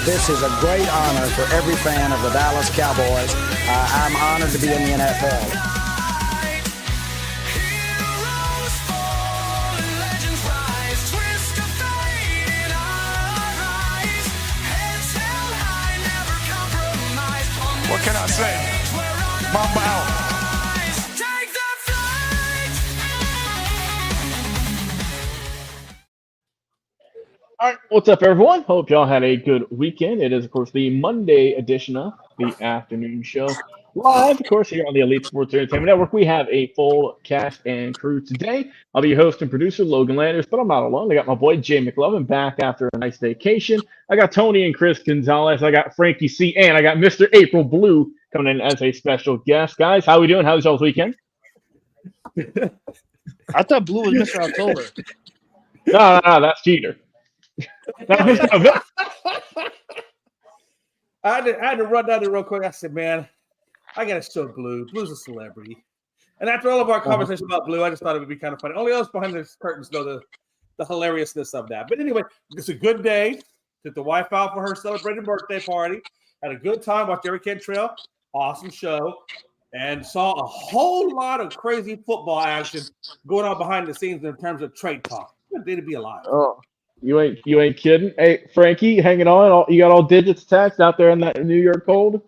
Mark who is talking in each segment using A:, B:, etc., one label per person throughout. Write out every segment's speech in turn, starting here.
A: This is a great honor for every fan of the Dallas Cowboys. I'm honored to be in the NFL.
B: What can I say? Mamba out.
C: All right, what's up, everyone? Hope y'all had a good weekend. It is, of course, the Monday edition of the afternoon show. Live, of course, here on the Elite Sports Entertainment Network. We have a full cast and crew today. I'll be your host and producer, Logan Landers, but I'm not alone. I got my boy, Jay McLovin, back after a nice vacation. I got Tony and Chris Gonzalez. I got Frankie C. And I got Mr. April Blue coming in as a special guest. Guys, how we doing? How was y'all's weekend?
D: I thought Blue was Mr. October.
C: No, that's Jeter.
D: I had to run down there real quick. I said, man, I got to show Blue. Blue's a celebrity. And after all of our conversation about Blue, I just thought it would be kind of funny. Only us behind the curtains know the hilariousness of that. But anyway, it's a good day. Took the wife out for her celebrated birthday party. Had a good time. Watched Eric Cantrell. Awesome show. And saw a whole lot of crazy football action going on behind the scenes in terms of trade talk. Good day to be alive.
C: Oh. You ain't kidding. Hey, Frankie, hanging on. You got all digits attached out there in that New York cold?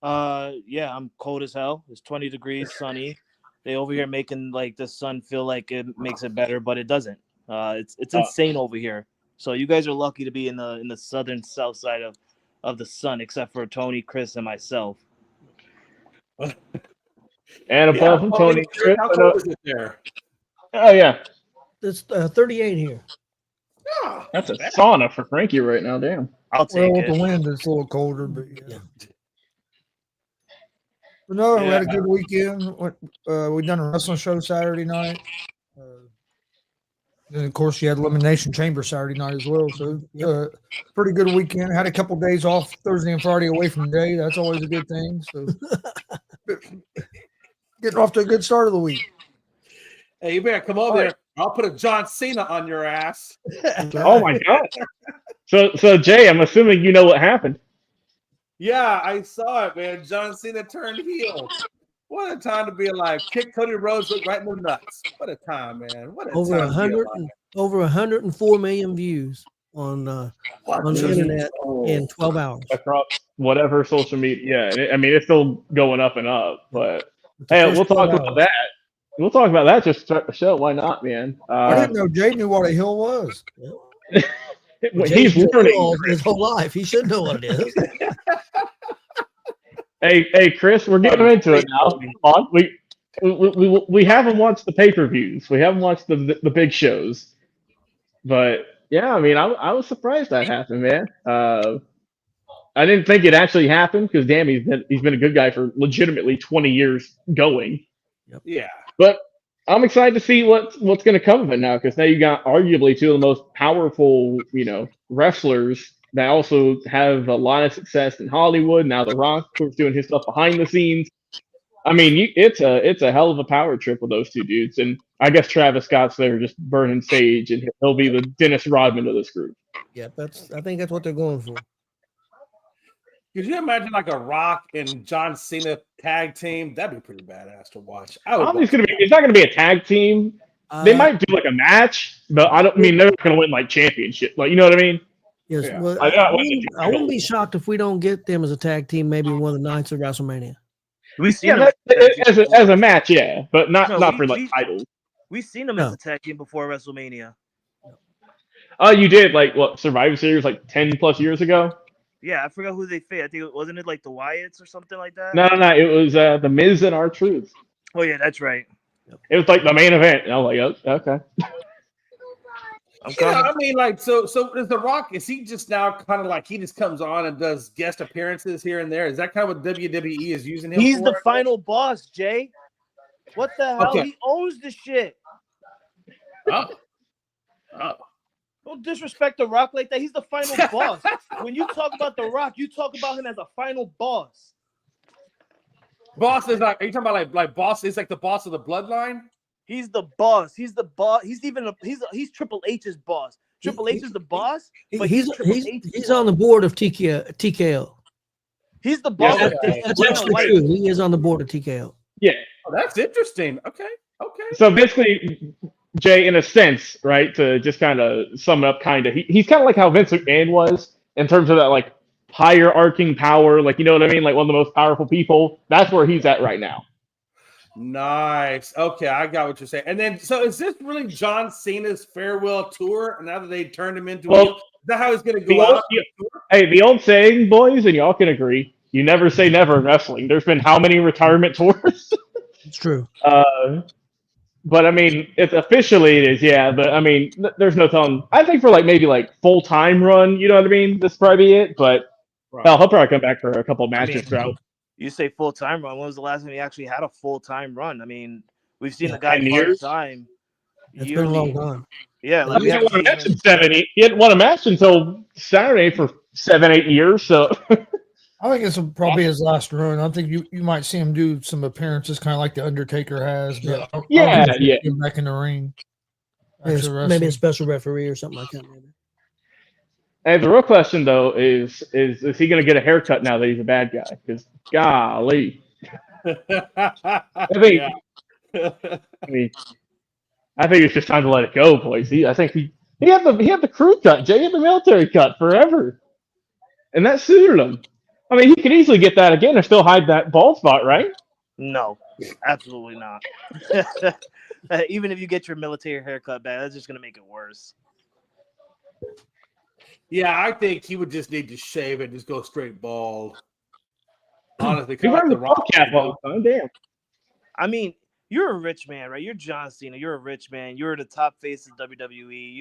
E: Yeah, I'm cold as hell. It's 20 degrees, sunny. They over here making like the sun feel like it makes it better, but it doesn't. It's insane over here. So you guys are lucky to be in the southern south side of the sun, except for Tony, Chris, and myself.
C: And above him, Tony, Chris.
D: How cold is it there?
C: Oh yeah,
F: it's 38 here.
D: Oh,
C: that's a sauna for Frankie right now. Damn.
E: I'll take
F: with
E: it.
F: the wind, it's a little colder, but yeah. But no, we had a good weekend. We done a wrestling show Saturday night. Then, of course, you had Elimination Chamber Saturday night as well. So, pretty good weekend. Had a couple days off Thursday and Friday away from Jay. That's always a good thing. So, getting off to a good start of the week.
D: Hey, you better come over there. I'll put a John Cena on your ass.
C: Oh my God! So Jay, I'm assuming you know what happened.
D: Yeah, I saw it, man. John Cena turned heel. What a time to be alive! Kick Cody Rhodes right in the nuts. What a time, man! What a
F: over
D: time
F: 100, over 104 million views on the internet in 12 hours
C: across whatever social media. Yeah, I mean it's still going up and up. But hey, we'll talk about that. We'll talk about that just to start the show. Why not, man?
F: I didn't know Jay knew what a hill was.
C: He's learning
F: his whole life. He should know what it is.
C: Hey, Chris, we're getting into it now. Come on, we haven't watched the pay-per-views. We haven't watched the big shows. But yeah, I mean, I was surprised that happened, man. I didn't think it actually happened because damn, he's been a good guy for legitimately 20 years going.
D: Yep. Yeah.
C: But I'm excited to see what's going to come of it now, because now you got arguably two of the most powerful, wrestlers that also have a lot of success in Hollywood. Now The Rock, of course, doing his stuff behind the scenes. I mean, it's a hell of a power trip with those two dudes, and I guess Travis Scott's there just burning sage, and he'll be the Dennis Rodman of this group.
F: Yeah, I think that's what they're going for.
D: Could you imagine like a Rock and John Cena tag team? That'd be pretty badass to watch.
C: It's not gonna be a tag team. They might do like a match, but I mean they're not gonna win like championship. Like, you know what I mean?
F: Yes.
D: Yeah.
F: Well, I wouldn't be shocked if we don't get them as a tag team. Maybe one of the nights of WrestleMania.
E: We've seen
C: them as a match, yeah, but not for like titles.
E: We've seen them as a tag team before WrestleMania.
C: Oh, you did like what Survivor Series like 10 plus years ago?
E: Yeah, I forgot who they faced. I think wasn't it like the Wyatts or something like that?
C: No. It was the Miz and R-Truth.
E: Oh yeah, that's right.
C: It was like the main event. And I was like, oh, okay.
D: I mean, like, so is The Rock? Is he just now kind of like he just comes on and does guest appearances here and there? Is that kind of what WWE is using him?
E: He's the final boss, Jay. What the hell? Okay. He owns the shit.
D: Oh.
E: Don't disrespect The Rock like that. He's the final boss. When you talk about The Rock, you talk about him as a final boss.
D: Boss is like, are you talking about like boss is like the boss of the bloodline?
E: He's the boss. He's the boss. He's Triple H's boss. Triple H is the boss, but
G: He's
E: Triple H.
G: he's on the board of TKO.
E: He's the boss.
C: Yeah,
E: of Dana
G: That's
E: White.
G: actually true. He is on the board of TKO.
C: Yeah.
D: Oh, that's interesting. Okay.
C: So basically, Jay, in a sense, right, to just kind of sum it up, he's kind of like how Vince McMahon was in terms of that, like, hierarching power, like, you know what I mean? Like, one of the most powerful people. That's where he's at right now.
D: Nice. Okay, I got what you're saying. And then, so is this really John Cena's farewell tour? Now that they turned him into is that how he's going to go out?
C: The old saying, boys, and y'all can agree, you never say never in wrestling. There's been how many retirement tours?
G: It's true.
C: But I mean, it's officially it is, yeah. But I mean, there's no telling. I think for maybe full time run, you know what I mean. This probably be it. But hell, he'll probably come back for a couple of matches throughout.
E: You say full time run. When was the last time he actually had a full time run? I mean, we've seen the guy
C: 10 years.
E: Time.
G: It's been a long time.
E: Yeah,
C: He hadn't won a match in 7, 8. He hadn't won a match until Saturday for 7, 8 years. So
F: I think it's probably his last run. I think you might see him do some appearances, kind of like the Undertaker has. But I don't think he'll get back in the ring.
G: Maybe a special referee or something like that. Maybe.
C: Hey, the real question though is he going to get a haircut now that he's a bad guy? Because golly, I think it's just time to let it go, boys. I think he had the crew cut. Jay had the military cut forever, and that suited him. I mean, he could easily get that again and still hide that bald spot, right?
E: No, absolutely not. Even if you get your military haircut back, that's just going to make it worse.
D: Yeah, I think he would just need to shave and just go straight bald. Honestly,
C: He wears the ball cap all the time. Damn.
E: I mean, you're a rich man, right? You're John Cena. You're a rich man. You're the top face of WWE.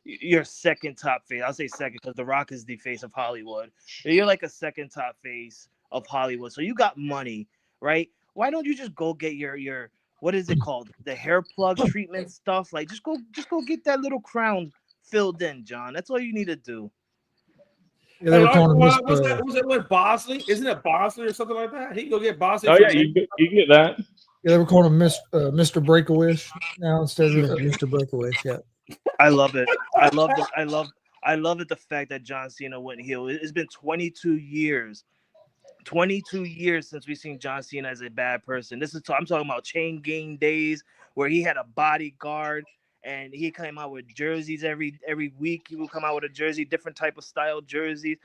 E: You're second top face. I'll say second because The Rock is the face of Hollywood. You're like a second top face of Hollywood. So you got money, right? Why don't you just go get your what is it called? The hair plug treatment stuff. Like just go get that little crown filled in, John. That's all you need to do.
F: Yeah, they were calling him
D: was that with Bosley? Isn't it Bosley or something like that? He can go get Bosley.
C: Oh yeah, you can get that.
F: Yeah, they were calling him Mr. Break-A-Wish now instead of
G: Mr. Break-A-Wish. Yeah.
E: I love it. I love it. The fact that John Cena went heel. It's been 22 years. 22 years since we've seen John Cena as a bad person. I'm talking about Chain Gang days where he had a bodyguard and he came out with jerseys every week. He would come out with a jersey, different type of style jerseys.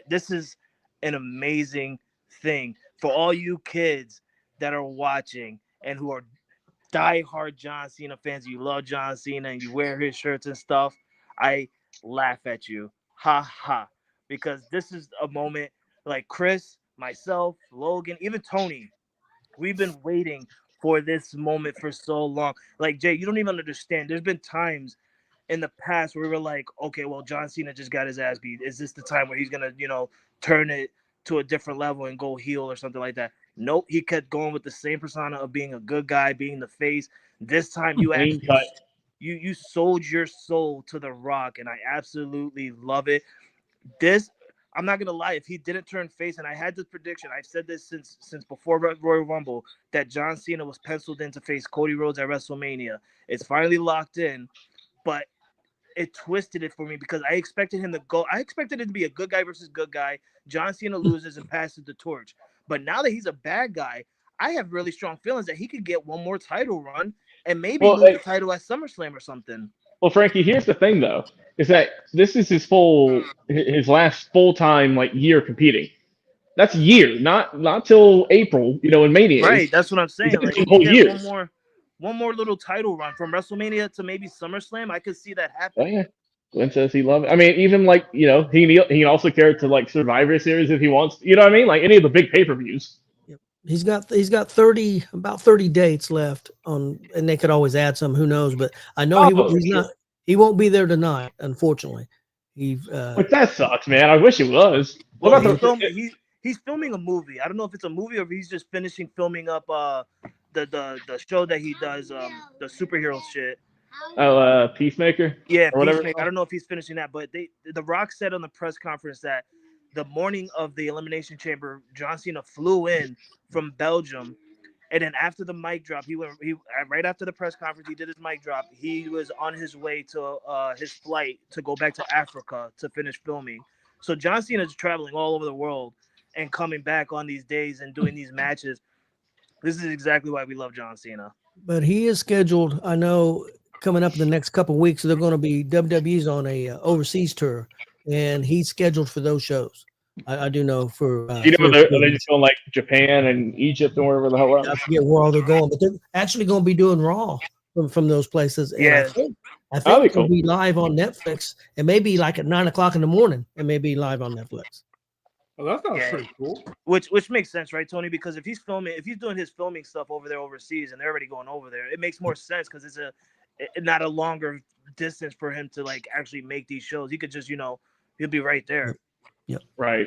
E: This is an amazing thing for all you kids that are watching and who are diehard John Cena fans. You love John Cena and you wear his shirts and stuff. I laugh at you. Ha ha. Because this is a moment like Chris, myself, Logan, even Tony. We've been waiting for this moment for so long. Like, Jay, you don't even understand. There's been times in the past where we were like, okay, well, John Cena just got his ass beat. Is this the time where he's going to, turn it to a different level and go heel or something like that? Nope. He kept going with the same persona of being a good guy, being the face. This time you actually you sold your soul to The Rock, and I absolutely love it. I'm not gonna lie, if he didn't turn face, and I had this prediction, I've said this since before Royal Rumble, that John Cena was penciled in to face Cody Rhodes at WrestleMania. It's finally locked in, but it twisted it for me because I expected him to go. I expected it to be a good guy versus good guy. John Cena loses and passes the torch. But now that he's a bad guy, I have really strong feelings that he could get one more title run and maybe lose the title at SummerSlam or something.
C: Well, Frankie, here's the thing, though, is that this is his last full-time year competing. That's a year, not till April, in Mania.
E: Right, that's what I'm saying. Like,
C: whole year.
E: One more little title run from WrestleMania to maybe SummerSlam. I could see that happen.
C: Oh yeah, Glenn says he loves it. I mean, even he can also carry it to Survivor Series if he wants. You know what I mean? Like any of the big pay-per-views.
G: He's got about 30 dates left on, and they could always add some. Who knows? But I know he won't be there tonight, unfortunately.
C: But that sucks, man. I wish it was.
E: Well, he's filming a movie. I don't know if it's a movie or if he's just finishing filming up the show that he does, the superhero shit.
C: Oh, Peacemaker.
E: Yeah, Peacemaker. I don't know if he's finishing that, but The Rock said on the press conference that the morning of the Elimination Chamber, John Cena flew in from Belgium And then after the mic drop, he right after the press conference, he did his mic drop. He was on his way to his flight to go back to Africa to finish filming. So John Cena is traveling all over the world and coming back on these days and doing these matches. This is exactly why we love John Cena.
G: But he is scheduled, I know, coming up in the next couple of weeks. They're going to be WWE's on a overseas tour, and he's scheduled for those shows. I do know for.
C: Are they just going like Japan and Egypt and wherever the hell else?
G: I forget where all they're going, but they're actually going to be doing Raw from those places. And
E: Yeah.
G: I think it'll be live on Netflix, and maybe like at 9 o'clock in the morning, and maybe live on Netflix.
D: Oh, that sounds pretty cool.
E: Which makes sense, right, Tony? Because if he's doing his filming stuff over there overseas, and they're already going over there, it makes more sense because it's not a longer distance for him to like actually make these shows. He could just, he'll be right there.
G: Yep.
C: Right.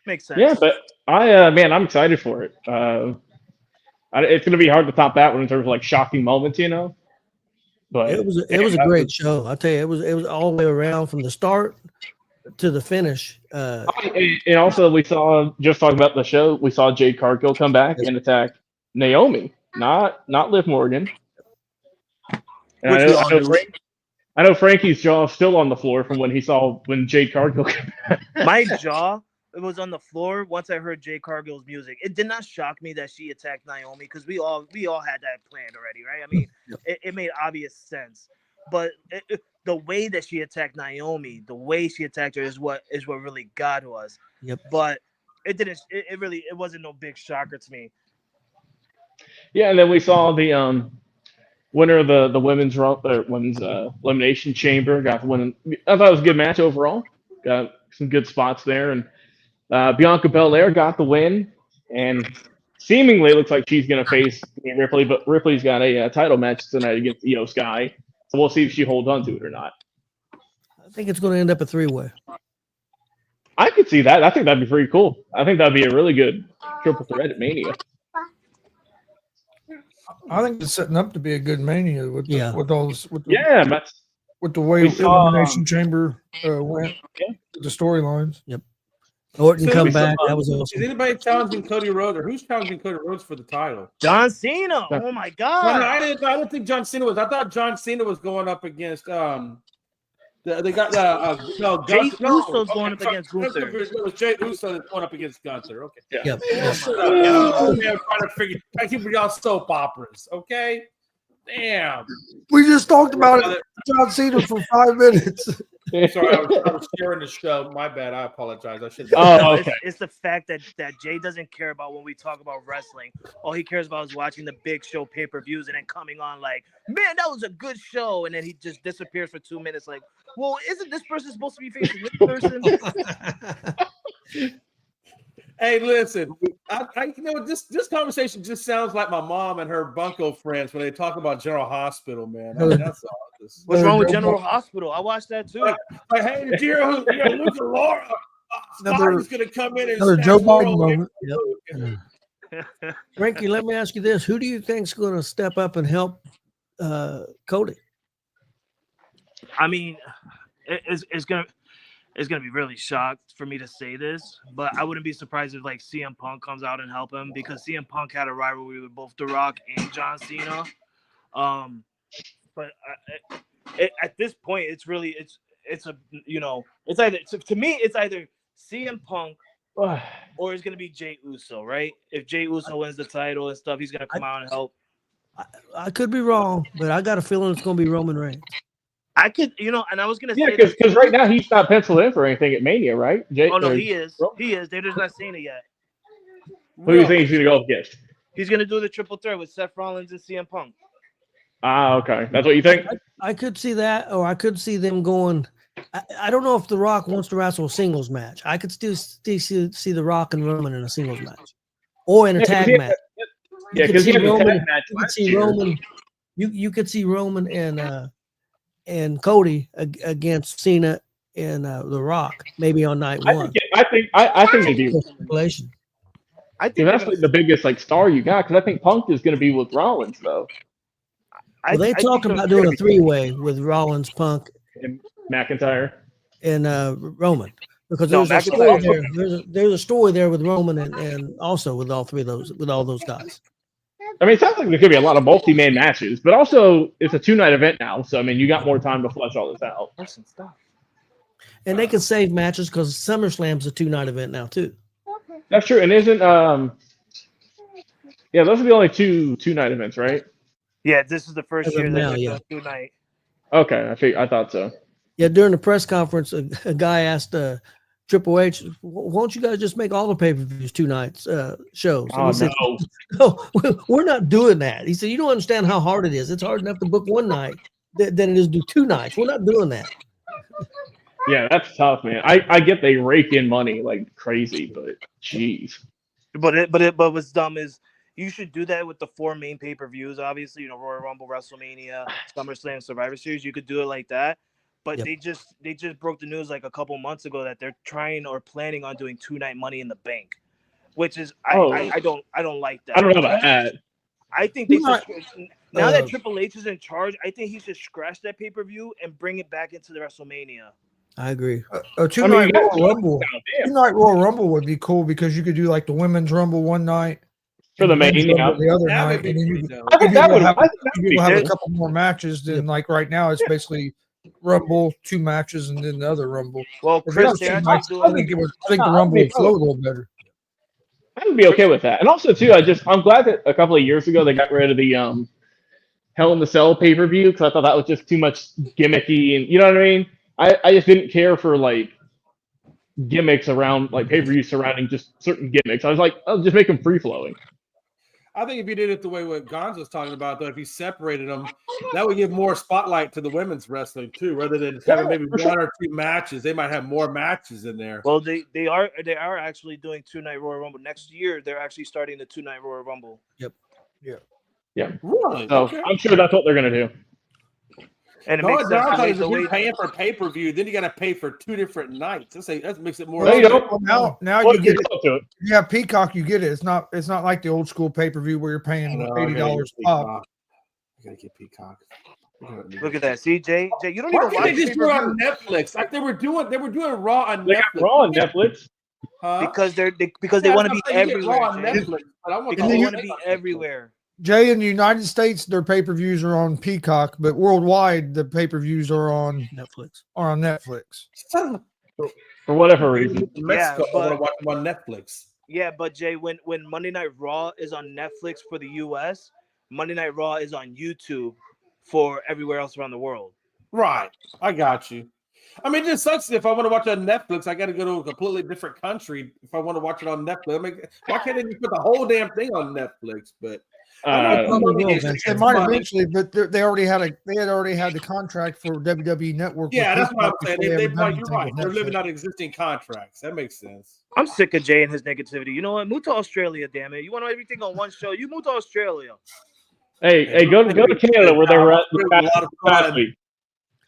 E: Makes sense.
C: Yeah, but I'm excited for it. It's gonna be hard to top that one in terms of like shocking moments, But
G: it was a great show. I tell you, it was all the way around from the start to the finish.
C: And also we saw, just talking about the show, we saw Jade Cargill come back and attack Naomi, not Liv Morgan. And I know Frankie's jaw is still on the floor from when Jade Cargill came back.
E: My jaw was on the floor once I heard Jade Cargill's music. It did not shock me that she attacked Naomi because we all had that planned already, right? I mean, it made obvious sense. But the way that she attacked Naomi, the way she attacked her is what really got to us.
G: Yep.
E: But it didn't. It wasn't no big shocker to me.
C: Yeah, and then we saw the winner of the women's elimination chamber got the win. I thought it was a good match overall. Got some good spots there, and Bianca Belair got the win, and seemingly looks like she's going to face Ripley, but Ripley's got a title match tonight against Io Sky, so we'll see if she holds on to it or not.
G: I think it's going to end up a 3-way.
C: I could see that. I think that'd be pretty cool. I think that'd be a really good triple threat at Mania.
F: I think it's setting up to be a good Mania with the way Elimination Chamber went, the storylines.
G: Yep. Orton come back. That was awesome.
D: Is anybody challenging Cody Rhodes, or who's challenging Cody Rhodes for the title?
E: John Cena. Oh my God.
D: No, I didn't think John Cena was. I thought John Cena was going up against they got
E: Jey Uso's going up against Gunther.
D: It was Jey Uso that's going up against Gunther. Okay.
E: Yeah.
G: Yep.
D: I'm trying to figure. I keep y'all soap operas. Okay. Damn.
F: We just talked about it, John Cena, for 5 minutes.
D: Sorry, I was sharing the show. My bad. I apologize. I should.
C: Okay.
E: It's the fact that Jay doesn't care about when we talk about wrestling. All he cares about is watching the big show pay-per-views and then coming on like, man, that was a good show, and then he just disappears for 2 minutes. Like, well, isn't this person supposed to be facing this person?
D: Hey, listen, this conversation just sounds like my mom and her bunco friends when they talk about General Hospital, man. I mean, that's all.
E: What's wrong with General Hospital? I watched that too.
D: Like, hey, Laura Stark is going to come in and
F: Another Joe Biden moment.
G: Yep. Frankie, let me ask you this: who do you think's going to step up and help Cody?
E: I mean, it's gonna be really shocked for me to say this, but I wouldn't be surprised if like CM Punk comes out and help him, because CM Punk had a rivalry with both The Rock and John Cena. But at this point, it's either to me it's either CM Punk or it's gonna be Jey Uso, right? If Jey Uso wins the title and stuff, he's gonna come out and help.
G: I could be wrong, but I got a feeling it's going to be Roman Reigns.
E: I could, and I was gonna say
C: because right now he's not penciled in for anything at Mania, right?
E: He is. He is. They're just not saying it yet.
C: Who do you think he's gonna go against?
E: He's gonna do the triple threat with Seth Rollins and CM Punk.
C: Okay, that's what you think.
G: I could see that, or I could see them going. I don't know if The Rock wants to wrestle a singles match. I could still see The Rock and Roman in a singles match, or in a tag match.
C: Yeah, because he had a tag match.
G: You could see Roman. You could see Roman and Cody against Cena and The Rock, maybe on night one.
C: I think it'd be.
E: I think
C: that's like the biggest like star you got, because I think Punk is going to be with Rollins though.
G: Well, they talking about doing a 3-way with Rollins, Punk,
C: and McIntyre,
G: and Roman, because there's a story there. There's a story there with Roman and also with all those guys.
C: I mean, it sounds like there could be a lot of multi-man matches, but also it's a 2-night event now, so I mean, you got more time to flesh all this out.
E: Listen, stop.
G: And they can save matches because SummerSlam's a 2-night event now too.
C: That's true, and isn't yeah, those are the only two-night events, right?
E: Yeah, this is the first
G: As of
E: year that
G: now,
E: they're
G: yeah.
E: doing 2-night.
C: Okay, I thought so.
G: Yeah, during the press conference, a guy asked Triple H, "Won't you guys just make all the pay-per-views 2 nights shows?" And
C: Oh
G: he said,
C: no,
G: "No, we're not doing that." He said, "You don't understand how hard it is. It's hard enough to book 1 night than it is to do 2 nights. We're not doing that."
C: yeah, that's tough, man. I get they rake in money like crazy, but jeez.
E: But what's dumb is you should do that with the 4 main pay-per-views. Obviously, you know, Royal Rumble, WrestleMania, SummerSlam, Survivor Series. You could do it like that. But
G: Yep.
E: they just broke the news like a couple months ago that they're trying or planning on doing 2-night Money in the Bank, which is I don't like that.
C: I don't know about that.
E: I think they
G: Not-
E: should, now that Triple H is in charge, I think he should scratch that pay-per-view and bring it back into the WrestleMania.
G: I agree.
F: A 2-night
C: you got-
F: Royal Rumble.
C: Damn.
F: 2-night Royal Rumble would be cool because you could do like the women's Rumble one night
C: For the
F: and men's
C: main,
F: Rumble
C: yeah.
F: the other
D: That
F: night,
D: would be
F: and then you
D: pretty
F: could
D: dope.
C: I think that would have
F: you'll have a
E: good.
F: couple more matches than like right now. It's basically Rumble, 2 matches, and then the other Rumble.
E: Well,
F: If
E: Chris,
F: that's
E: they're
F: 2
E: actually
F: nights, I
E: doing.
F: think the Rumble would flow a little better.
C: I would be okay with that. And also too, I'm glad that a couple of years ago they got rid of the Hell in the Cell pay-per-view because I thought that was just too much gimmicky, and you know what I mean. I just didn't care for like gimmicks around like pay-per-views surrounding just certain gimmicks. I was like, I'll just make them free-flowing.
D: I think if you did it the way what Gonz was talking about, though, if you separated them, that would give more spotlight to the women's wrestling too, rather than having maybe 1 or 2 matches. They might have more matches in there.
E: Well, they are actually doing 2-night Royal Rumble next year. They're actually starting the 2-night Royal Rumble.
D: Really?
C: So
D: Okay.
C: I'm sure that's what they're gonna do.
E: And it
D: No,
E: makes
D: it's
E: sense
D: not
E: the way,
D: because
E: the
D: if
E: way
D: you're paying for pay-per-view, then you got to pay for 2 different nights. That makes it more.
C: No, you don't.
F: Well, now
C: Well,
F: you get
C: you
F: it.
C: don't do it.
F: You have Peacock, you get it. It's not like the old school pay-per-view where you're paying $80 pop.
D: You gotta get Peacock.
E: look at that. See, Jay, you don't
D: Why
E: even
D: can't
E: watch
D: they just do it
E: pay-per-view
D: on Netflix? Like they were doing Raw on
C: They
D: Netflix.
C: got Raw on Netflix.
D: Huh?
E: because they
D: Yeah,
E: want to
D: I'm
E: be
D: saying you get Raw
E: everywhere.
D: on
E: Jay.
D: Netflix, but I want
E: Because
D: the
E: they
D: whole
E: want to
D: thing
E: be
D: on Netflix.
E: everywhere.
F: Jay, in the United States, their pay-per-views are on Peacock, but worldwide, the pay-per-views are on Netflix.
D: Son of
C: For whatever
D: a-
C: reason.
D: in Mexico,
E: Yeah,
D: I want to watch them on Netflix.
E: Yeah, but Jay, when Monday Night Raw is on Netflix for the U.S., Monday Night Raw is on YouTube for everywhere else around the world.
D: Right. I got you. I mean, it just sucks if I want to watch it on Netflix, I got to go to a completely different country if I want to watch it on Netflix. I mean, why can't they just put the whole damn thing on Netflix? But I know
G: Probably will
D: it's
G: eventually.
F: It might
D: money.
F: eventually, but they already had the contract for WWE Network. with
D: Yeah, that's what I'm
F: Peacock
D: saying.
F: before
D: They,
F: ever done
D: you're
F: anything
D: right.
F: with
D: They're
F: Netflix.
D: living out existing contracts. That makes sense.
E: I'm sick of Jay and his negativity. You know what? Move to Australia, damn it. You want everything on one show? You move to Australia.
C: Hey, go to Canada where they were at
D: It was a lot of
C: last
D: fun.
C: week.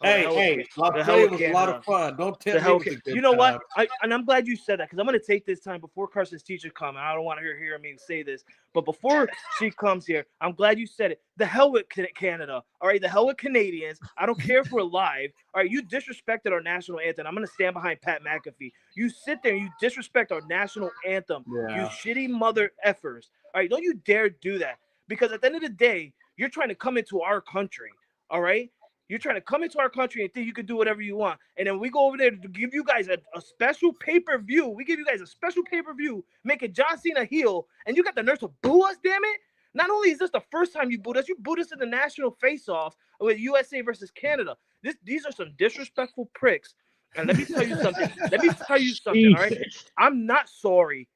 D: Hey,
E: Oh, the hell with-
D: Las
E: the hell
D: Vegas
E: with
D: was a lot of
E: Canada.
D: fun. Don't
E: The
D: tell
E: hell,
D: me. it was a good
E: you know what?
D: time.
E: And I'm glad you said that because I'm going to take this time before Carson's teacher comes. I don't want to hear me say this, but before she comes here, I'm glad you said it. The hell with Canada. All right, the hell with Canadians. I don't care if we're live. All right, you disrespected our national anthem. I'm going to stand behind Pat McAfee. You sit there and you disrespect our national anthem. You
D: Yeah.
E: shitty mother effers. All right, don't you dare do that because at the end of the day, you're trying to come into our country. All right. You're trying to come into our country and think you can do whatever you want. And then we go over there to give you guys a special pay-per-view. We give you guys a special pay-per-view, making John Cena heel, and you got the nerve to boo us, damn it. Not only is this the first time you booed us, you booed us in the national face-off with USA versus Canada. These are some disrespectful pricks. And let me tell you something. All right? I'm not sorry,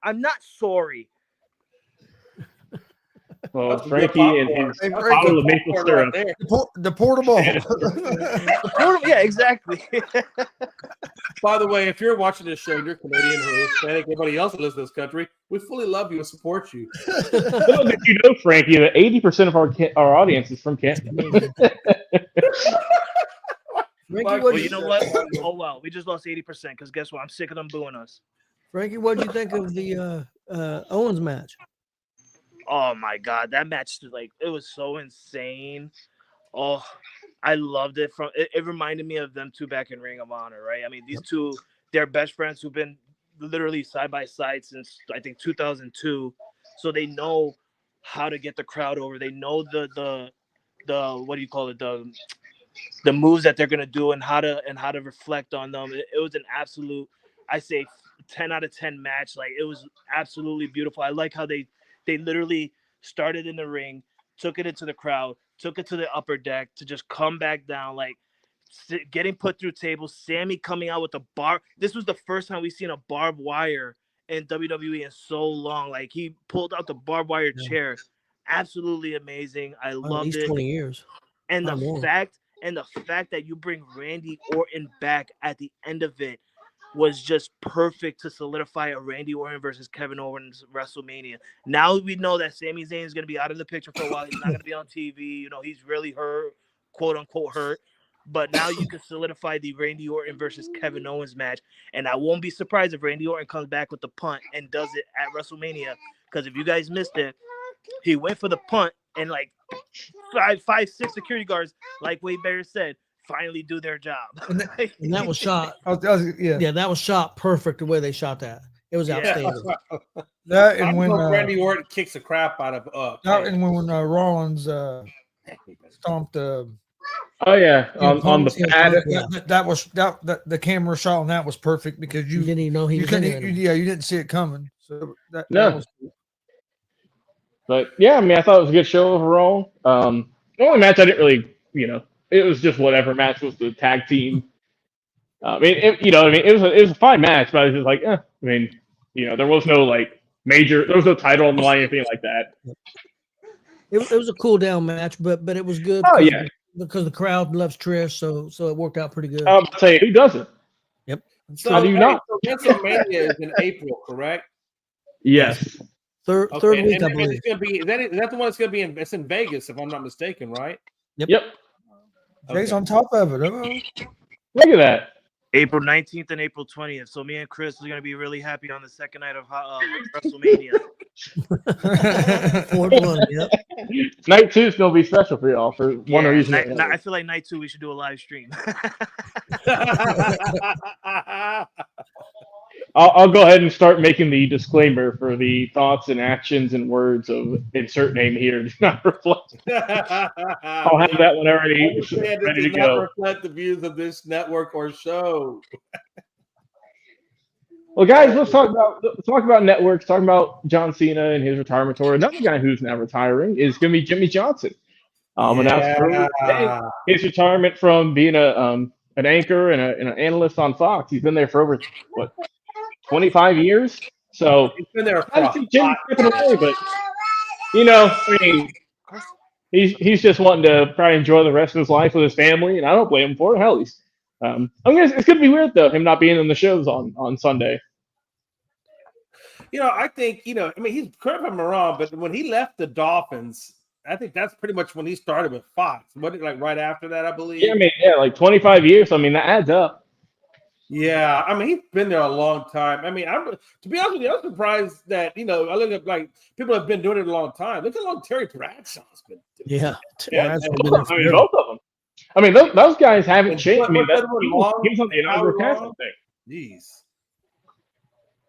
E: I'm not sorry.
C: Well,
D: That's some
C: Frankie
D: good
C: and
D: popcorn.
C: his
F: Hey,
D: That's
F: Frankie,
C: bottle
D: good
C: of maple
D: popcorn
C: syrup.
D: right there.
F: The portable.
E: Yeah, exactly.
D: By the way, if you're watching this show and you're Canadian or Hispanic, anybody else who lives in this country, we fully love you and support you.
C: Little did you know, Frankie, that 80% of our audience is from Canada.
G: Frankie,
D: Well,
E: Well, you know what? Oh, well, we just lost 80% because guess what? I'm sick of them booing us.
G: Frankie, what did you think of the Owens match?
E: Oh my god, that match it was so insane. Oh, I loved it. It reminded me of them two back in Ring of Honor, right? I mean, these two, they're best friends who've been literally side by side since I think 2002, so they know how to get the crowd over. They know the what do you call it, the moves that they're gonna do and how to reflect on them. It was an absolute, I say, 10 out of 10 match. Like, it was absolutely beautiful. I like how they literally started in the ring, took it into the crowd, took it to the upper deck to just come back down, like getting put through tables. Sammy coming out with a bar. This was the first time we've seen a barbed wire in WWE in so long. Like, he pulled out the barbed wire chair. Absolutely amazing. I
G: At
E: loved
G: least
E: it.
G: 20 years.
E: And
G: Not
E: the
G: more.
E: fact that you bring Randy Orton back at the end of it was just perfect to solidify a Randy Orton versus Kevin Owens WrestleMania. Now we know that Sami Zayn is going to be out of the picture for a while. He's not going to be on TV. You know, he's really hurt, quote unquote hurt. But now you can solidify the Randy Orton versus Kevin Owens match. And I won't be surprised if Randy Orton comes back with the punt and does it at WrestleMania. Because if you guys missed it, he went for the punt and like five, six security guards, like Wade Barrett said, finally do their job.
G: And that was shot.
F: Yeah.
G: Yeah, that was shot perfect the way they shot that. It was outstanding.
F: That
D: I
F: and when
D: know Randy Orton kicks the crap out of
F: and when Rollins stomped
C: Oh yeah, on the pad.
F: the camera shot on that was perfect because
G: You
F: you
G: didn't even know he
F: you
G: was in
F: couldn't
G: there.
F: you didn't see it coming. So that
C: No.
F: was
C: But yeah, I mean, I thought it was a good show overall. The only match I didn't really, it was just whatever match was the tag team. I mean, it was a fine match, but I was just like, I mean, there was no like there was no title on the line or anything like that.
G: It was a cool down match, but it was good.
C: Oh,
G: because-
C: yeah.
G: because the crowd loves Trish, so it worked out pretty good.
C: I'll tell you, who doesn't?
D: So,
C: How do you not?
D: So WrestleMania is in April, correct?
C: Yes.
G: Third
D: Okay,
G: week, I
D: and
G: believe.
D: it's gonna be is that the one that's gonna be in? It's in Vegas, if I'm not mistaken, right?
C: Yep.
F: Jay's on top of it.
C: Look at that.
E: April 19th and April 20th. So me and Chris are going to be really happy on the second night of WrestleMania.
G: Fourth one, yep.
C: Night 2 is gonna be special for y'all for one reason. or
E: I
C: another.
E: feel like night 2 we should do a live stream.
C: I'll go ahead and start making the disclaimer for the thoughts and actions and words of insert name here do not reflect. I'll have that one already ready to go.
D: Reflect the views of this network or show.
C: Well, guys, let's talk about networks. Talk about John Cena and his retirement tour. Another guy who's now retiring is going to be Jimmy Johnson. Announced earlier today his retirement from being an anchor and an analyst on Fox. He's been there for over 25 years. So
D: He's been there
C: I see Jimmy stepping away, but I mean, he's just wanting to probably enjoy the rest of his life with his family, and I don't blame him for it. Hell, it's gonna be weird though, him not being in the shows on Sunday.
D: I think I mean, he's correct me if I'm wrong, but when he left the Dolphins, I think that's pretty much when he started with Fox. Wasn't it like right after that, I believe?
C: Yeah, I mean, like 25 years. I mean, that adds up.
D: Yeah, I mean, he's been there a long time. I mean, to be honest with you, I'm surprised that I look at like people have been doing it a long time. Look how long Terry Bradshaw's been doing it.
G: Yeah.
C: Yeah,
G: Bradshaw's been there
C: I mean,
G: forever.
C: both of them. I mean, those guys haven't
D: And
C: changed. I mean,
D: what-
C: he was on the inaugural casting thing.
D: Jeez.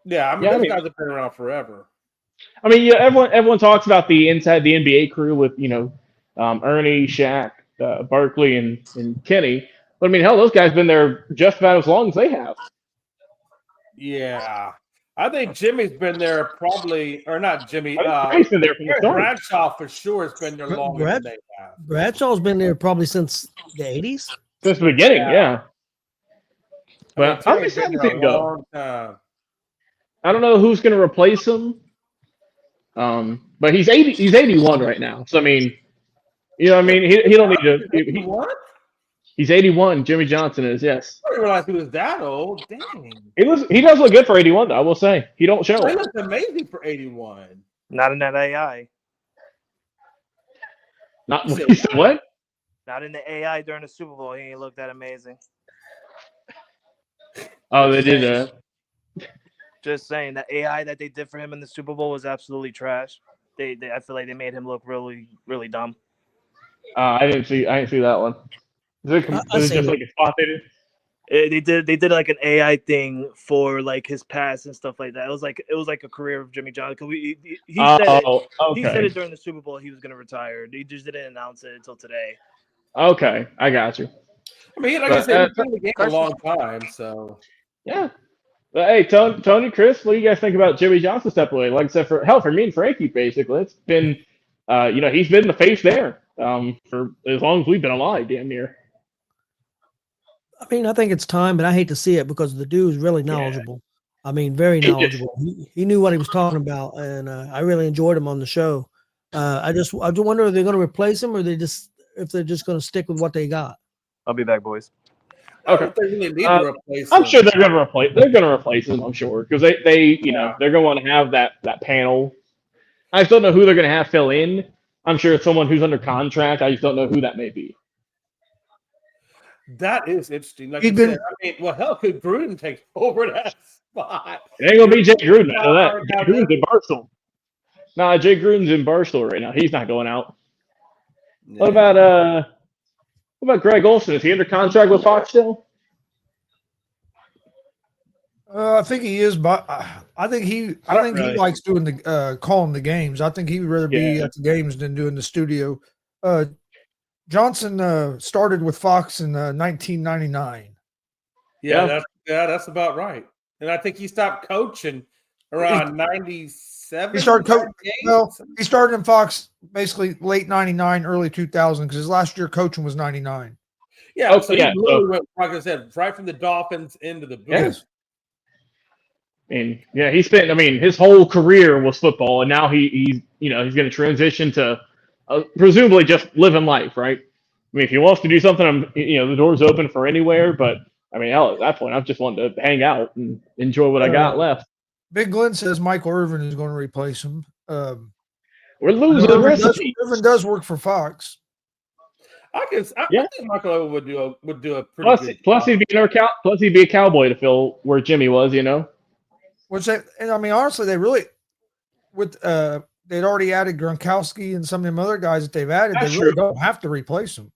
D: Yeah, I mean,
C: Yeah, I
D: those
C: mean-
D: guys have been around forever.
C: I mean, everyone talks about the inside the NBA crew with Ernie, Shaq, Barkley, and Kenny. But I mean, hell, those guys been there just about as long as they have.
D: Yeah. I think Jimmy's been there probably, or not Jimmy.
C: He's been there from the
D: Terry
C: start.
D: Bradshaw for sure has been there longer than they have.
G: Bradshaw's been there probably since the 80s.
C: Since the beginning,
D: Yeah.
C: yeah. But I'm
D: Terry's
C: excited
D: been
C: to see
D: there
C: him
D: a
C: go.
D: long time.
C: I don't know who's going to replace him. But he's 80. He's 81 right now. So I mean, he don't need to.
D: What?
C: He's 81. Jimmy Johnson is, yes.
D: I didn't realize he was that old. Dang.
C: He does look good for 81 though. I will say he don't show
D: He
C: it.
D: looks amazing for 81.
E: Not in that AI.
C: Not what?
E: Not in the AI during the Super Bowl. He ain't looked that amazing.
C: Oh, they did.
E: Just saying, the AI that they did for him in the Super Bowl was absolutely trash. I feel like they made him look really, really dumb.
C: I didn't see that one. Is it
G: I
C: just
G: seen
C: like a spot they did?
E: They did like an AI thing for like his past and stuff like that. It was like a career of Jimmy Johnson. He said it. He said
C: Okay.
E: it during the Super Bowl. He was going to retire. He just didn't announce it until today.
C: Okay, I got you.
D: I mean, like I
C: But,
D: said, he's been in the game a long time, so
C: Yeah. But hey, Tony, Chris, what do you guys think about Jimmy Johnson step away? Like I said, for me and Frankie, basically, it's been, he's been the face there for as long as we've been alive, damn near.
G: I mean, I think it's time, but I hate to see it because the dude's really
C: Yeah.
G: knowledgeable. I mean, very
C: He is.
G: knowledgeable. He knew what he was talking about, and I really enjoyed him on the show. I just wonder if they're going to replace him or if they're just going to stick with what they got.
E: I'll be back, boys.
D: I don't think they really need to replace
C: I'm
D: him.
C: sure they're gonna replace him. I'm sure because they they're gonna want to have that panel. I just don't know who they're gonna have fill in. I'm sure it's someone who's under contract. I just don't know who that may be.
D: That is interesting. Like
G: He'd
D: you
G: been-
D: said, I mean, well, hell, could Gruden take over that spot?
C: It ain't gonna be Jay Gruden. I know that.
D: No,
C: Jay Gruden's in Barstool. Nah, Jay Gruden's in Barstool right now. He's not going out. What about Greg Olson? Is he under contract with Fox still?
F: I think he is, but I think he
C: really.
F: he likes doing the calling the games. I think he would rather be
C: Yeah.
F: at the games than doing the studio. Johnson started with Fox in 1999.
C: Yeah.
D: That's about right. And I think he stopped coaching around 97.
F: He started coaching.
D: 98.
F: Well, he started in Fox basically late '99, early 2000 because his last year coaching was '99.
D: Yeah,
C: Oh,
D: so
C: yeah,
D: he literally went, like I said, right from the Dolphins into the Boots.
C: Yes. I mean, yeah, he spent. I mean, his whole career was football, and now he's going to transition to presumably just living life, right? I mean, if he wants to do something, the door's open for anywhere. But I mean, hell, at that point, I just wanted to hang out and enjoy what I got left.
F: Big Glenn says Michael Irvin is going to replace him.
C: We're losing the recipe.
F: Irvin does work for Fox.
D: I
C: Yeah.
D: think Michael Irvin would do a pretty
C: Plus,
D: good
C: plus
D: job.
C: he'd be a cowboy to fill where Jimmy was,
F: Which and I mean, honestly, they really they'd already added Gronkowski and some of them other guys that they've added.
C: That's
F: They really
C: true.
F: don't have to replace them.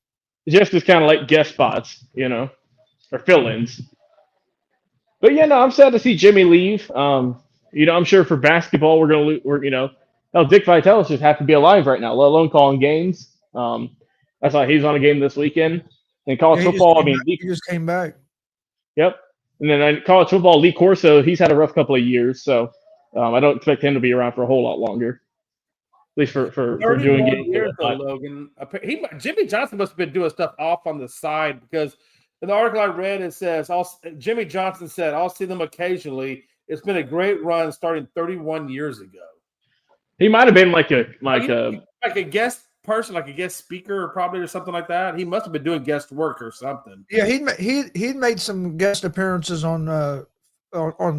C: Just as kind of like guest spots, or fill-ins. But yeah, no, I'm sad to see Jimmy leave. I'm sure for basketball Dick Vitale just have to be alive right now, let alone calling games. That's why he's on a game this weekend. And college
F: Yeah,
C: football,
F: he just came back.
C: Yep. And then college football, Lee Corso, he's had a rough couple of years, so I don't expect him to be around for a whole lot longer. At least for doing
D: 31
C: games.
D: years though, Logan. Jimmy Johnson must have been doing stuff off on the side because in the article I read it says Jimmy Johnson said, "I'll see them occasionally. It's been a great run starting 31 years ago."
C: He might have been like a
D: guest person, like a guest speaker, probably or something like that. He must have been doing guest work or something.
F: Yeah, he'd made some guest appearances on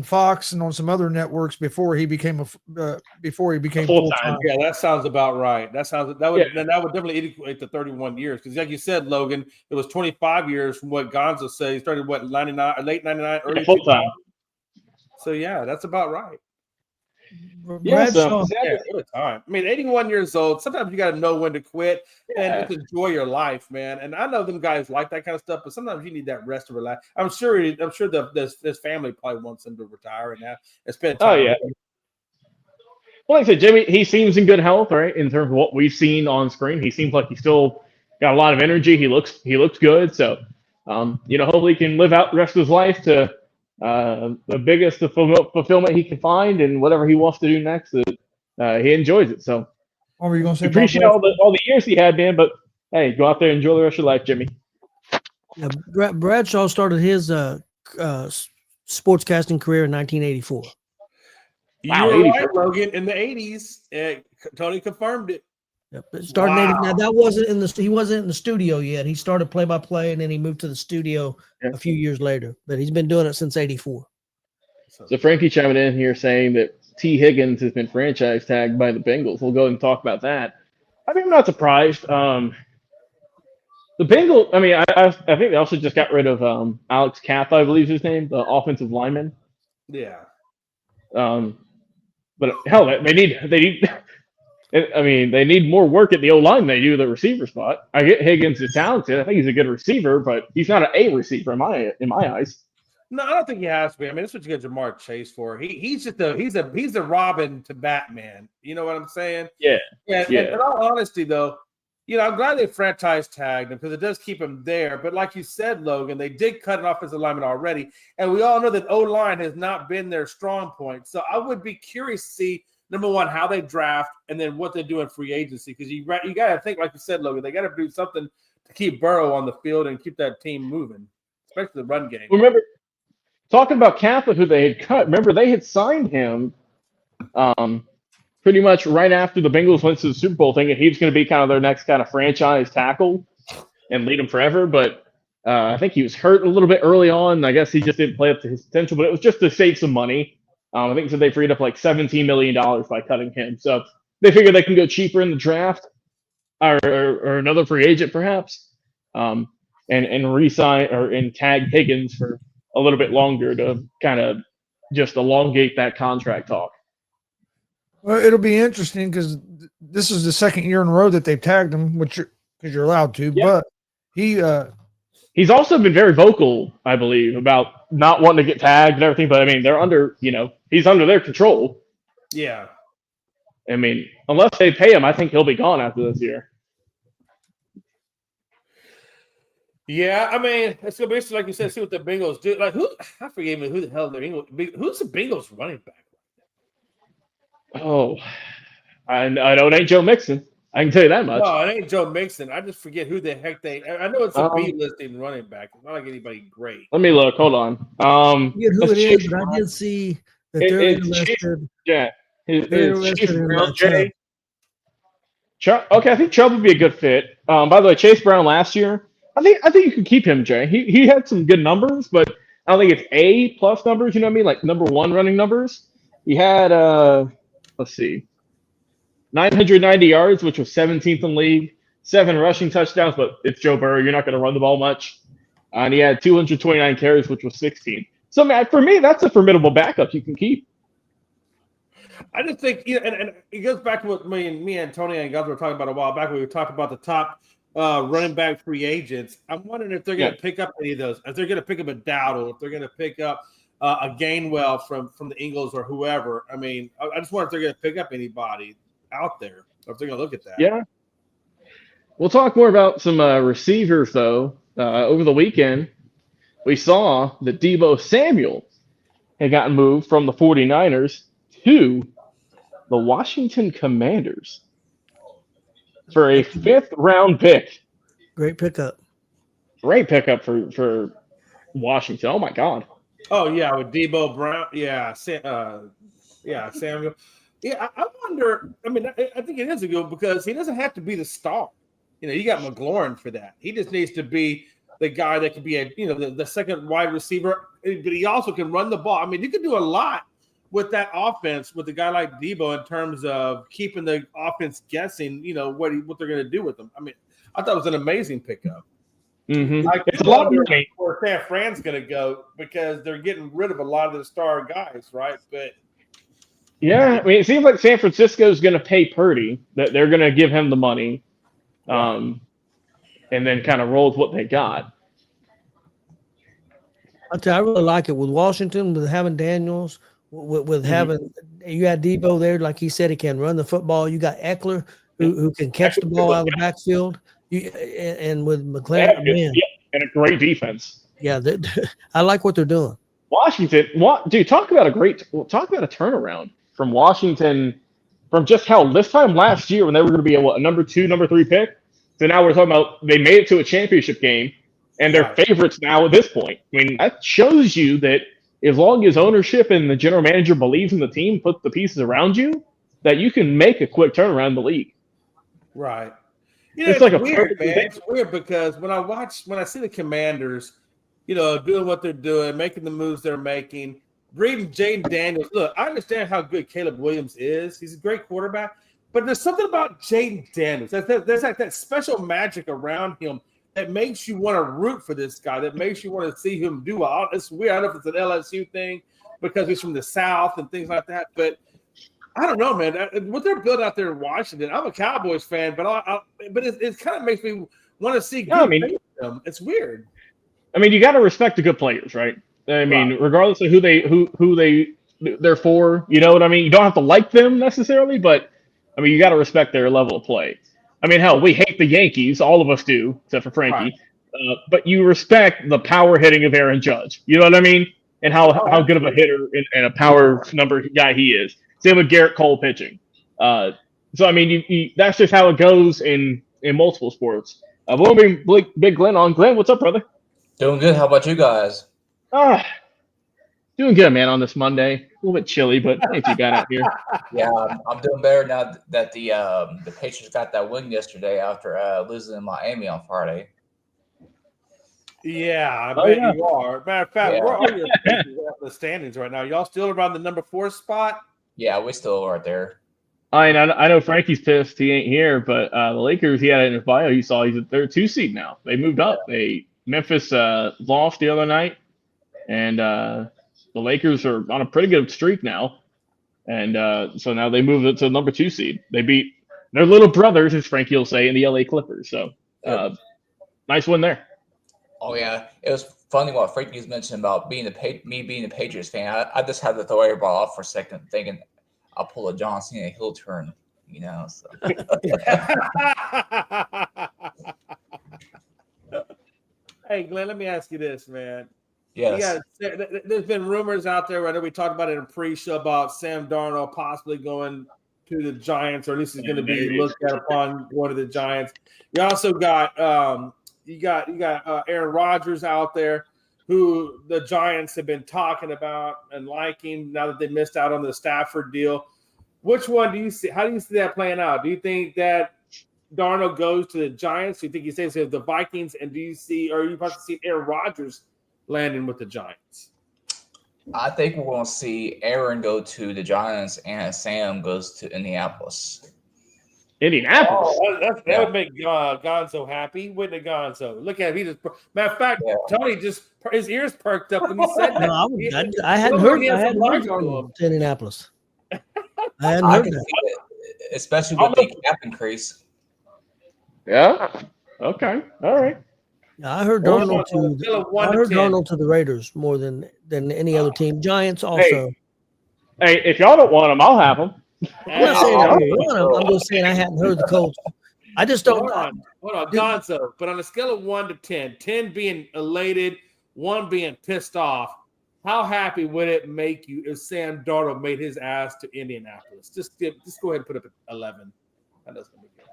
F: Fox and on some other networks before he became full time.
D: Yeah, that sounds about right. That would definitely equate to 31 years because, like you said, Logan, it was 25 years from what Gonzo said. He started 99, late 99, early
C: full time.
D: 2000. So yeah, that's about right.
C: Yeah,
F: Bradshaw,
D: Yeah, what a time. I mean, 81 years old. Sometimes you got to know when to quit and just enjoy your life, man. And I know them guys like that kind of stuff, but sometimes you need that rest to relax. I'm sure this family probably wants him to retire and spend time.
C: Oh yeah. Well, like I said, Jimmy, he seems in good health, right? In terms of what we've seen on screen, he seems like he's still got a lot of energy. He looks good. So, hopefully he can live out the rest of his life to the biggest fulfillment he can find, and whatever he wants to do next, he enjoys it. So,
F: what were you going to say?
C: Appreciate all the years he had, man. But hey, go out there and enjoy the rest of your life, Jimmy.
G: Yeah, Bradshaw started his sportscasting career in 1984.
D: Wow, you were right, Logan. In the 80s, Tony confirmed it.
G: Yep. It started in 80, now that wasn't he wasn't in the studio yet. He started play-by-play and then he moved to the studio a few years later. But he's been doing it since 84.
C: So Frankie chiming in here saying that T. Higgins has been franchise tagged by the Bengals. We'll go ahead and talk about that. I mean, I'm not surprised. The Bengals, I mean, I think they also just got rid of Alex Kath, I believe is his name, the offensive lineman.
D: Yeah.
C: But hell, they need I mean, they need more work at the O-line than they do the receiver spot. I get Higgins is talented. I think he's a good receiver, but he's not an A receiver in my eyes.
D: No, I don't think he has to be. I mean, that's what you get Jamar Chase for. He's just he's a Robin to Batman. You know what I'm saying?
C: Yeah.
D: And in all honesty, though, I'm glad they franchise tagged him because it does keep him there. But like you said, Logan, they did cut an offensive lineman already, and we all know that O-line has not been their strong point. So I would be curious to see, number one, how they draft, and then what they do in free agency. Because you got to think, like you said, Logan, they got to do something to keep Burrow on the field and keep that team moving, especially the run game.
C: Remember, talking about Kappa, who they had cut, remember they had signed him pretty much right after the Bengals went to the Super Bowl, thinking he was going to be kind of their next kind of franchise tackle and lead them forever. But I think he was hurt a little bit early on. I guess he just didn't play up to his potential, but it was just to save some money. I think so they freed up like $17 million by cutting him. So they figure they can go cheaper in the draft or another free agent perhaps and re-sign and tag Higgins for a little bit longer to kind of just elongate that contract talk.
F: Well, it'll be interesting because this is the second year in a row that they've tagged him, because you're allowed to. Yeah. But
C: he's also been very vocal, I believe, about not wanting to get tagged and everything. But I mean, they're under, he's under their control.
D: Yeah.
C: I mean, unless they pay him, I think he'll be gone after this year.
D: Yeah, I mean, it's gonna be interesting, like you said, see what the Bengals do. Like, I forget even who the hell who's the Bengals running back?
C: Oh, I know it ain't Joe Mixon. I can tell you that much.
D: No, it ain't Joe Mixon. I just forget who the heck I know it's a B-listed running back. It's not like anybody great.
C: Let me look. Hold on.
G: I forget who it is, but I did see that they're interested.
C: It's Chubb. Okay, I think Chubb would be a good fit. By the way, Chase Brown last year, I think you could keep him, Jay. He had some good numbers, but I don't think it's A+ numbers. You know what I mean? Like number one running numbers. He had let's see, 990 yards, which was 17th in league, 7 rushing touchdowns, but it's Joe Burrow. You're not going to run the ball much. And he had 229 carries, which was 16. So, man, for me, that's a formidable backup you can keep.
D: I just think, and it goes back to what me and Tony and guys were talking about a while back when we talked about the top running back free agents. I'm wondering if they're going to pick up any of those. If they're going to pick up a Dowdle, if they're going to pick up a Gainwell from the Eagles or whoever. I mean, I just wonder if they're going to pick up anybody out there, or if they're going to look at that.
C: Yeah. We'll talk more about some receivers, though. Over the weekend, we saw that Deebo Samuel had gotten moved from the 49ers to the Washington Commanders for a 5th-round pick.
G: Great pickup.
C: Great pickup for Washington. Oh, my God.
D: Oh, yeah, with Deebo Brown. Yeah, Samuel. Yeah, I wonder. I mean, I think it is a good because he doesn't have to be the star. You got McLaurin for that. He just needs to be the guy that can be the second wide receiver, but he also can run the ball. I mean, you can do a lot with that offense with a guy like Deebo in terms of keeping the offense guessing, what they're going to do with him. I mean, I thought it was an amazing pickup.
C: Mm-hmm.
D: It's a lot of money where San Fran's going to go because they're getting rid of a lot of the star guys, right? But
C: yeah, I mean, it seems like San Francisco is going to pay Purdy, that they're going to give him the money, and then kind of roll with what they got.
G: I tell you, I really like it with Washington, with having Daniels, with having you got Deebo there, like he said, he can run the football. You got Eckler who can catch the ball out of the backfield. And with McLaren,
C: and a great defense.
G: Yeah, I like what they're doing.
C: Washington, dude, talk about a turnaround from Washington, from just hell this time last year when they were going to be a number 2, number 3 pick. So now we're talking about they made it to a championship game, and they're favorites now at this point. I mean, that shows you that as long as ownership and the general manager believes in the team, put the pieces around you, that you can make a quick turnaround in the league.
D: Right.
C: It's like
D: weird, man. It's weird because when I see the Commanders, doing what they're doing, making the moves they're making, reading Jaden Daniels. Look, I understand how good Caleb Williams is. He's a great quarterback, but there's something about Jaden Daniels. There's like that special magic around him that makes you want to root for this guy, that makes you want to see him do well. It's weird. I don't know if it's an LSU thing because he's from the South and things like that, but I don't know, man. What they're building out there in Washington, I'm a Cowboys fan, but it kind of makes me want to see.
C: Yeah, I mean,
D: them. It's weird.
C: I mean, you got to respect the good players, right? I mean, regardless of who they're for, you know what I mean? You don't have to like them necessarily, but I mean, you got to respect their level of play. I mean, hell, we hate the Yankees. All of us do, except for Frankie. But you respect the power hitting of Aaron Judge. You know what I mean? And how good of a hitter and a power number guy he is. Same with Garrett Cole pitching. So, I mean, that's just how it goes in multiple sports. We'll bring Big Glenn on. Glenn, what's up, brother?
H: Doing good. How about you guys?
C: Doing good, man, on this Monday. A little bit chilly, but ain't too bad out here.
H: Yeah, I'm doing better now that the Patriots got that win yesterday after losing in Miami on Friday.
D: Yeah, I bet you are. Matter of fact, where are your the standings right now? Y'all still around the number 4 spot?
H: Yeah, we're still right there.
C: I know Frankie's pissed he ain't here, but the Lakers, he had it in his bio. You saw they're a 2 seed now. They moved up. Memphis lost the other night, and the Lakers are on a pretty good streak now. And so now they moved it to the number 2 seed. They beat their little brothers, as Frankie will say, in the LA Clippers. So nice win there.
H: Oh yeah, it was funny what Frankie's mentioned about me being a Patriots fan. I just had to throw everybody off for a second, thinking I'll pull a John Cena heel turn, you know. So.
D: Hey, Glenn, let me ask you this, man.
H: Yes.
D: There's been rumors out there. I know we talked about it in pre-show about Sam Darnold possibly going to the Giants, or at least he's going to be looked at upon going to the Giants. You also got Aaron Rodgers out there, who the Giants have been talking about and liking now that they missed out on the Stafford deal. Which one do you see? How do you see that playing out? Do you think that Darnold goes to the Giants? Do you think he stays with the Vikings? And are you about to see Aaron Rodgers landing with the Giants?
H: I think we're going to see Aaron go to the Giants and Sam goes to Indianapolis.
C: Indianapolis?
D: Oh, that would make Gonzo happy. Wouldn't it, Gonzo? Look at him. Matter of fact, Tony just his ears perked up when he said that.
G: No, I hadn't heard Darnold to Indianapolis. I hadn't heard that.
H: Especially with the cap increase.
C: Yeah. Okay. All right.
G: Yeah, I heard Darnold to the Raiders more than any other team. Giants also.
C: Hey, if y'all don't want him, I'll have him.
G: I'm not saying I want him. I'm just saying I hadn't heard the Colts. I just don't.
D: Hold on, Gonzo. But on a scale of 1 to 10, 10 being elated, 1 being pissed off, how happy would it make you if Sam Darnold made his ass to Indianapolis? Just go ahead and put up at 11. That doesn't make you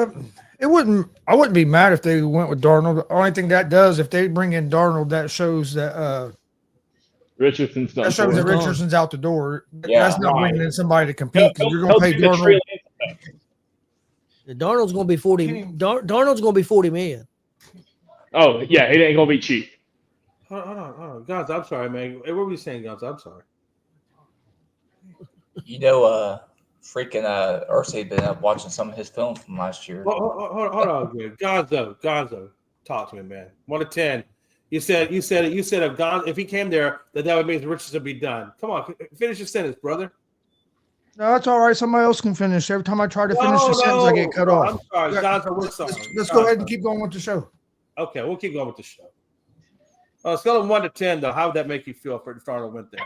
D: happy.
F: I wouldn't be mad if they went with Darnold. The only thing that does, if they bring in Darnold, that shows that
C: Richardson's done.
F: that shows that Richardson's out the door.
H: Yeah,
F: that's not bringing in somebody to compete because you're going to pay Darnold.
G: Darnold's going to be 40. Darnold's going to be 40 million.
C: Oh yeah, it ain't going to be cheap.
D: Hold on. Gonzo, I'm sorry, man. Hey, what were you saying, Gonzo? I'm sorry.
H: You know, freaking Ursay been up watching some of his film from last year.
D: Hold on, man. Gonzo, talk to me, man. 1 to 10. You said if Gonzo, if he came there, that would mean Richardson be done. Come on, finish your sentence, brother.
F: No, that's all right. Somebody else can finish. Every time I try to finish the sentence, I get cut off.
D: I'm sorry, Gonzo. We're sorry.
F: Let's go ahead and keep going with the show.
D: Okay, we'll keep going with the show. On a scale of 1 to 10, though, how would that make you feel if Darnold went there?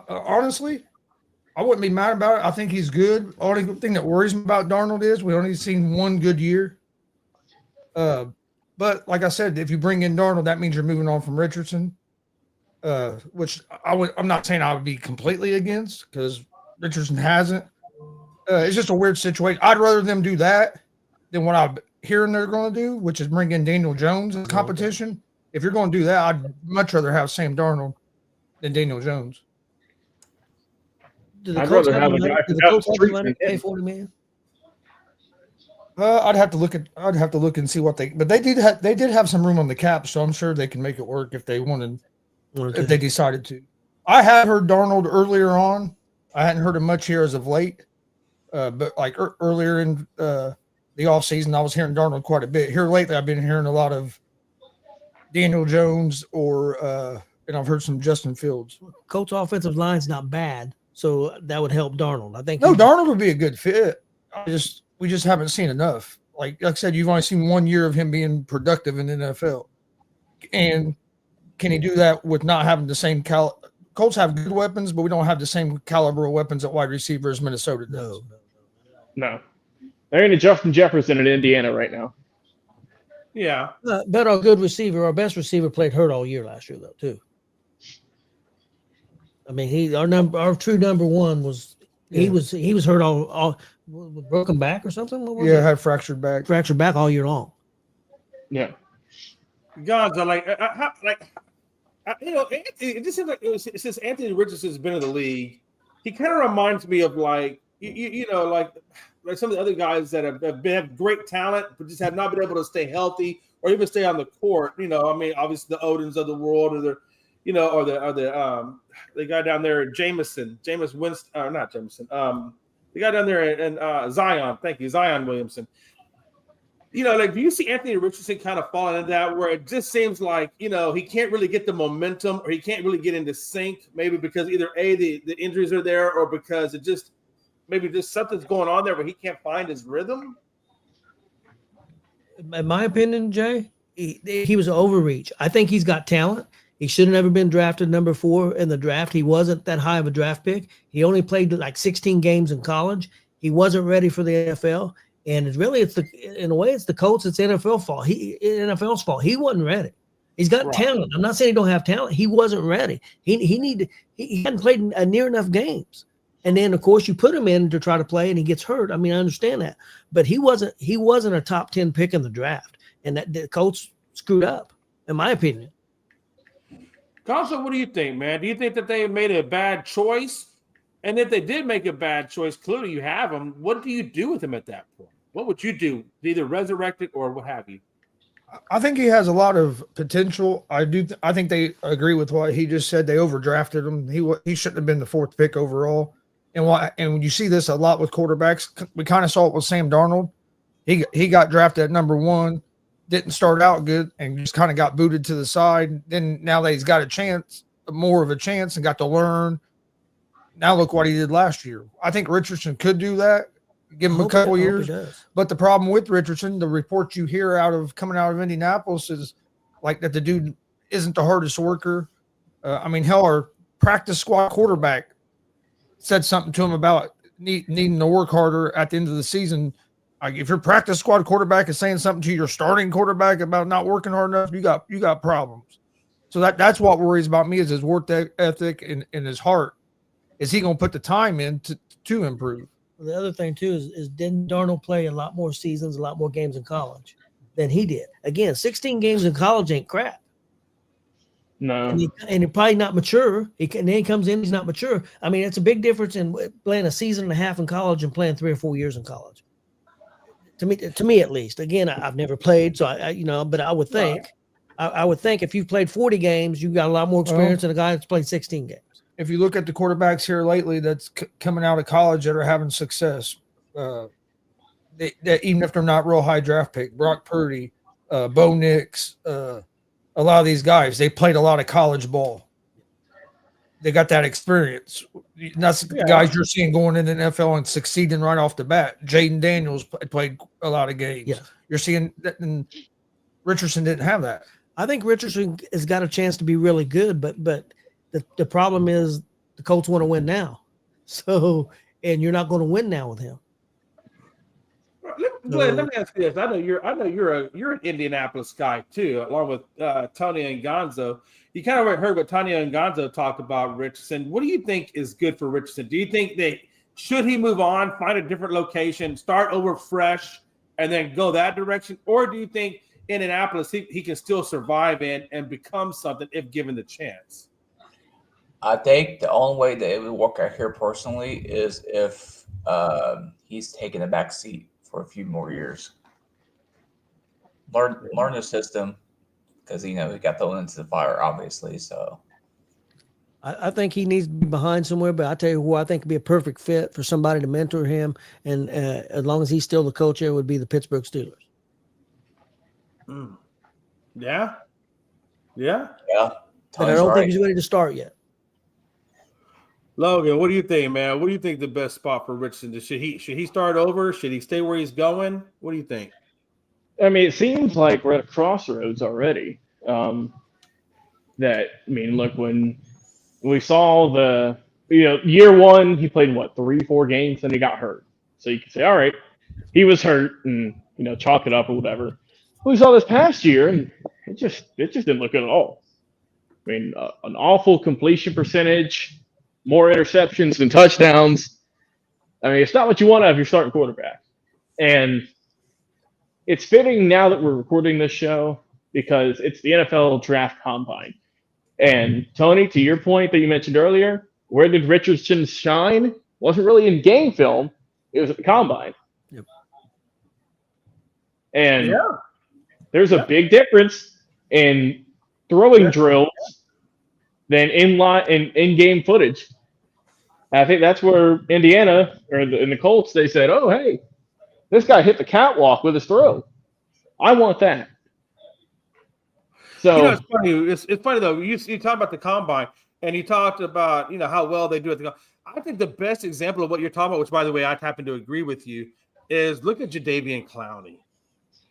F: Honestly, I wouldn't be mad about it. I think he's good. Only thing that worries me about Darnold is we only seen 1 good year. But like I said, if you bring in Darnold, that means you're moving on from Richardson, which I'm not saying I would be completely against because Richardson hasn't. It's just a weird situation. I'd rather them do that than what I'm hearing they're going to do, which is bring in Daniel Jones as competition. Okay. If you're going to do that, I'd much rather have Sam Darnold than Daniel Jones.
C: I'd rather have a guy who's
G: pay 40 million.
F: I'd have to look and see what but they did have some room on the cap, so I'm sure they can make it work if they wanted, if they decided to. I had heard Darnold earlier on. I hadn't heard him much here as of late, but like earlier in the offseason, I was hearing Darnold quite a bit. Here lately, I've been hearing a lot of Daniel Jones or and I've heard some Justin Fields.
G: Colts offensive line's not bad, so that would help Darnold. I think.
F: No, Darnold would be a good fit. We just haven't seen enough. Like I said, you've only seen 1 year of him being productive in the NFL. And can he do that with not having the same Colts have good weapons, but we don't have the same caliber of weapons at wide receiver as Minnesota does.
C: No. They're into Justin Jefferson in Indiana right now.
D: Yeah.
G: But our good receiver, our best receiver, played hurt all year last year, though, too. I mean, our true number one was he was hurt all broken back or something. What was it?
F: Had fractured back
G: all year long.
C: Yeah.
D: Gonzo, it just seems like since Anthony Richardson's been in the league, he kind of reminds me of like some of the other guys that have great talent, but just have not been able to stay healthy or even stay on the court. I mean, obviously the Odins of the world, or the guy down there, Jameis Winston, not Jameson. The guy down there in Zion. Thank you, Zion Williamson. Do you see Anthony Richardson kind of falling into that where it just seems like, he can't really get the momentum or he can't really get into sync, maybe because either the injuries are there or because maybe just something's going on there where he can't find his rhythm?
G: In my opinion, Jay, he was an overreach. I think he's got talent. He should have never been drafted number 4 in the draft. He wasn't that high of a draft pick. He only played like 16 games in college. He wasn't ready for the NFL. And in a way, it's the Colts. It's NFL's fault. He wasn't ready. He's got talent. I'm not saying he don't have talent. He wasn't ready. He hadn't played near enough games. And then, of course, you put him in to try to play, and he gets hurt. I mean, I understand that, but he wasn't a top 10 pick in the draft, and that the Colts screwed up, in my opinion.
D: Gonzo, what do you think, man? Do you think that they made a bad choice? And if they did make a bad choice, clearly you have him. What do you do with him at that point? What would you do? Either resurrect it or what have you?
F: I think he has a lot of potential. I think they agree with what he just said. They overdrafted him. He shouldn't have been the 4th pick overall. And when you see this a lot with quarterbacks, we kind of saw it with Sam Darnold. He got drafted at number 1, didn't start out good, and just kind of got booted to the side. Then now that he's got more of a chance, and got to learn. Now look what he did last year. I think Richardson could do that. Give him a couple years. But the problem with Richardson, the reports you hear coming out of Indianapolis is like that the dude isn't the hardest worker. Our practice squad quarterback said something to him about needing to work harder at the end of the season. Like if your practice squad quarterback is saying something to your starting quarterback about not working hard enough, you got problems. So that's what worries about me is his work ethic and his heart. Is he going to put the time in to improve?
G: The other thing too is didn't Darnold play a lot more seasons, a lot more games in college than he did? Again, 16 games in college ain't crap.
C: No.
G: And he's probably not mature. Then he comes in, he's not mature. I mean, it's a big difference in playing a season and a half in college and playing 3 or 4 years in college. To me at least. Again, I've never played, so but I would think, I would think if you've played 40 games, you've got a lot more experience than a guy that's played 16 games.
F: If you look at the quarterbacks here lately that's coming out of college that are having success, that even if they're not real high draft pick, Brock Purdy, Bo Nix, a lot of these guys, they played a lot of college ball. They got that experience. That's the guys you're seeing going in the NFL and succeeding right off the bat. Jaden Daniels played a lot of games. Yeah. You're seeing that, and Richardson didn't have that.
G: I think Richardson has got a chance to be really good, but the problem is the Colts want to win now. So, and you're not going to win now with him.
D: Glenn, let me ask you this. I know you're an Indianapolis guy too, along with Tony and Gonzo. You kind of heard what Tony and Gonzo talked about Richardson. What do you think is good for Richardson? Do you think should he move on, find a different location, start over fresh, and then go that direction? Or do you think Indianapolis he can still survive in and become something if given the chance?
H: I think the only way that it would work out here personally is if he's taking a back seat for a few more years. Learn the system because, he got thrown into the fire, obviously. So
G: I think he needs to be behind somewhere, but I tell you who I think would be a perfect fit for somebody to mentor him. And as long as he's still the coach, it would be the Pittsburgh Steelers.
D: Yeah. Yeah.
H: Yeah.
G: But I
H: Tony's
G: don't
H: right.
G: think he's ready to start yet.
D: Logan, what do you think, man? What do you think the best spot for Richardson? Should he start over? Should he stay where he's going? What do you think?
C: I mean, it seems like we're at a crossroads already. Look, when we saw year one, he played 3-4 games, then he got hurt. So you can say, all right, he was hurt, and chalk it up or whatever. We saw this past year, and it just didn't look good at all. I mean, an awful completion percentage, more interceptions than touchdowns. I mean, it's not what you want out of your starting quarterback. And it's fitting now that we're recording this show because it's the NFL Draft Combine. And Tony, to your point that you mentioned earlier, where did Richardson shine? Wasn't really in game film. It was at the Combine.
G: Yep.
C: And there's a big difference in throwing drills than in-game footage. And I think that's where Indiana in the Colts, they said, oh, hey, this guy hit the catwalk with his throw. I want that. So
D: it's funny. It's funny though. You talk about the Combine, and you talked about how well they do at the Combine. I think the best example of what you're talking about, which by the way I happen to agree with you, is look at Jadeveon Clowney.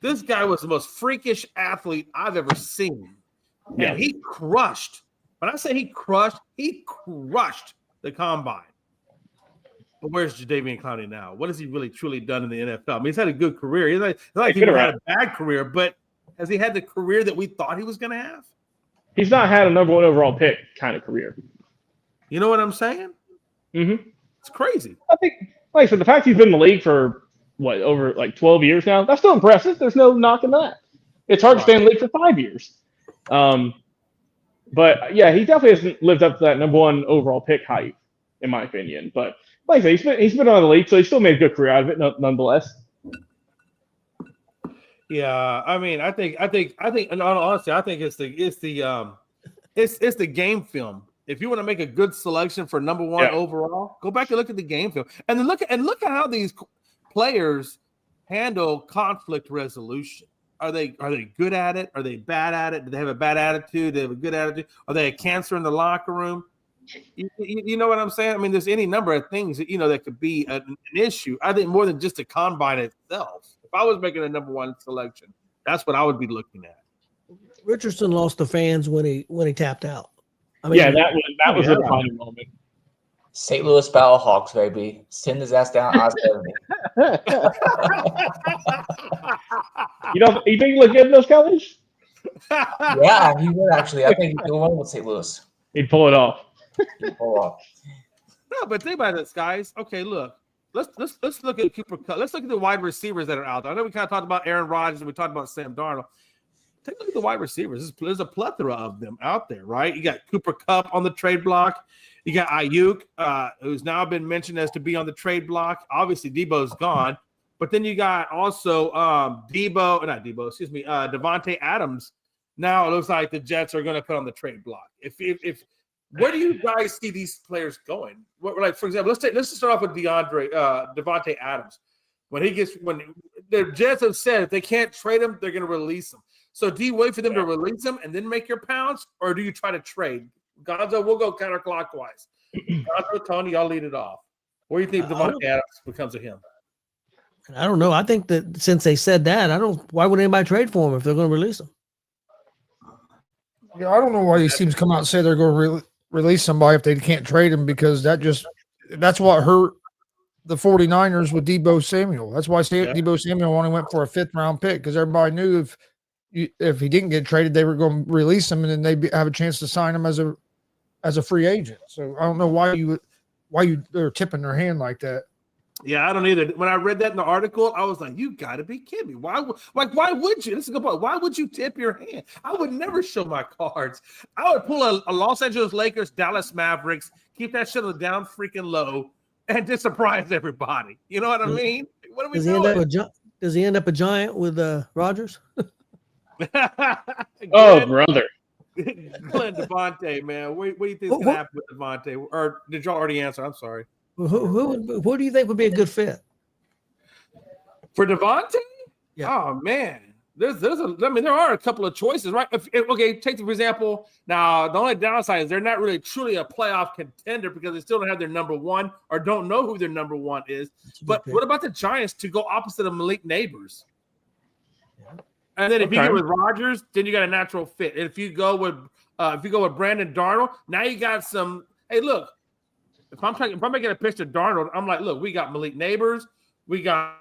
D: This guy was the most freakish athlete I've ever seen, and he crushed. When I say he crushed the Combine. But where's Jadeveon Clowney now? What has he really truly done in the NFL? I mean, he's had a good career. It's like he had a bad career, but has he had the career that we thought he was going to have?
C: He's not had a number one overall pick kind of career.
D: You know what I'm saying?
C: Mm-hmm.
D: It's crazy.
C: I think, like I said, the fact he's been in the league for over 12 years now, that's still impressive. There's no knocking that. It's hard to stay in the league for 5 years. But yeah, he definitely hasn't lived up to that number one overall pick hype, in my opinion. But like I said, he's been on the league, so he still made a good career out of it, nonetheless.
D: Yeah, I mean, I think, and honestly, I think it's the game film. If you want to make a good selection for number one overall, go back and look at the game film, and then look at how these players handle conflict resolution. Are they good at it? Are they bad at it? Do they have a bad attitude? Do they have a good attitude? Are they a cancer in the locker room? You know what I'm saying? I mean, there's any number of things that could be an issue. I think more than just the Combine itself. If I was making a number one selection, that's what I would be looking at.
G: Richardson lost the fans when he tapped out. I mean,
C: that was a defining moment.
H: St. Louis Battlehawks, baby. Send his ass down I-70.
C: You think he looked good in those colors?
H: Yeah, he would actually. I think he'd go on with St. Louis.
C: He'd pull it off.
D: No, but think about this, guys. Okay, look. Let's look at Cooper Kupp. Let's look at the wide receivers that are out there. I know we kind of talked about Aaron Rodgers and we talked about Sam Darnold. Take a look at the wide receivers. There's a plethora of them out there, right? You got Cooper Kupp on the trade block. You got Ayuk, who's now been mentioned as to be on the trade block. Obviously, Debo's gone. But then you got also Devontae Adams. Now it looks like the Jets are going to put on the trade block. If where do you guys see these players going? Like, for example, let's just start off with Devontae Adams. When the Jets have said if they can't trade him, they're going to release him. So do you wait for them to release him and then make your pounds, or do you try to trade? Gonzo, we'll go counterclockwise. Gonzo, Tony, y'all lead it off. Where do you think Devontae Adams becomes of him?
G: I don't know. I think that since they said that, why would anybody trade for him if they're going to release him?
F: Yeah, I don't know why these teams come out and say they're going to release somebody if they can't trade him, because that's what hurt the 49ers with Debo Samuel. That's why Debo Samuel only went for a 5th round pick, because everybody knew if he didn't get traded, they were going to release him and then they'd have a chance to sign him as a free agent. So I don't know why they're tipping their hand like that.
D: Yeah, I don't either. When I read that in the article, I was like, you got to be kidding me. Why would you? This is a good point. Why would you tip your hand? I would never show my cards. I would pull a Los Angeles Lakers, Dallas Mavericks, keep that shit down freaking low, and just surprise everybody. You know what I mean? What are we doing?
G: Does he end up a Giant with Rodgers?
C: Oh, brother.
D: Glenn Devontae, man. What do you think is going to happen with Devontae? Or did y'all already answer? I'm sorry.
G: Who do you think would be a good fit
D: for Devontae?
G: Yeah.
D: Oh man, there are a couple of choices, right? Okay, take for example. Now, the only downside is they're not really truly a playoff contender because they still don't have their number one or don't know who their number one is. But what about the Giants to go opposite of Malik Neighbors? And then if you go with Rodgers, then you got a natural fit. And if you go with Brandon Darnold, now you got some. Hey, look, if I'm making a pitch to Darnold, I'm like, look, we got Malik Neighbors, we got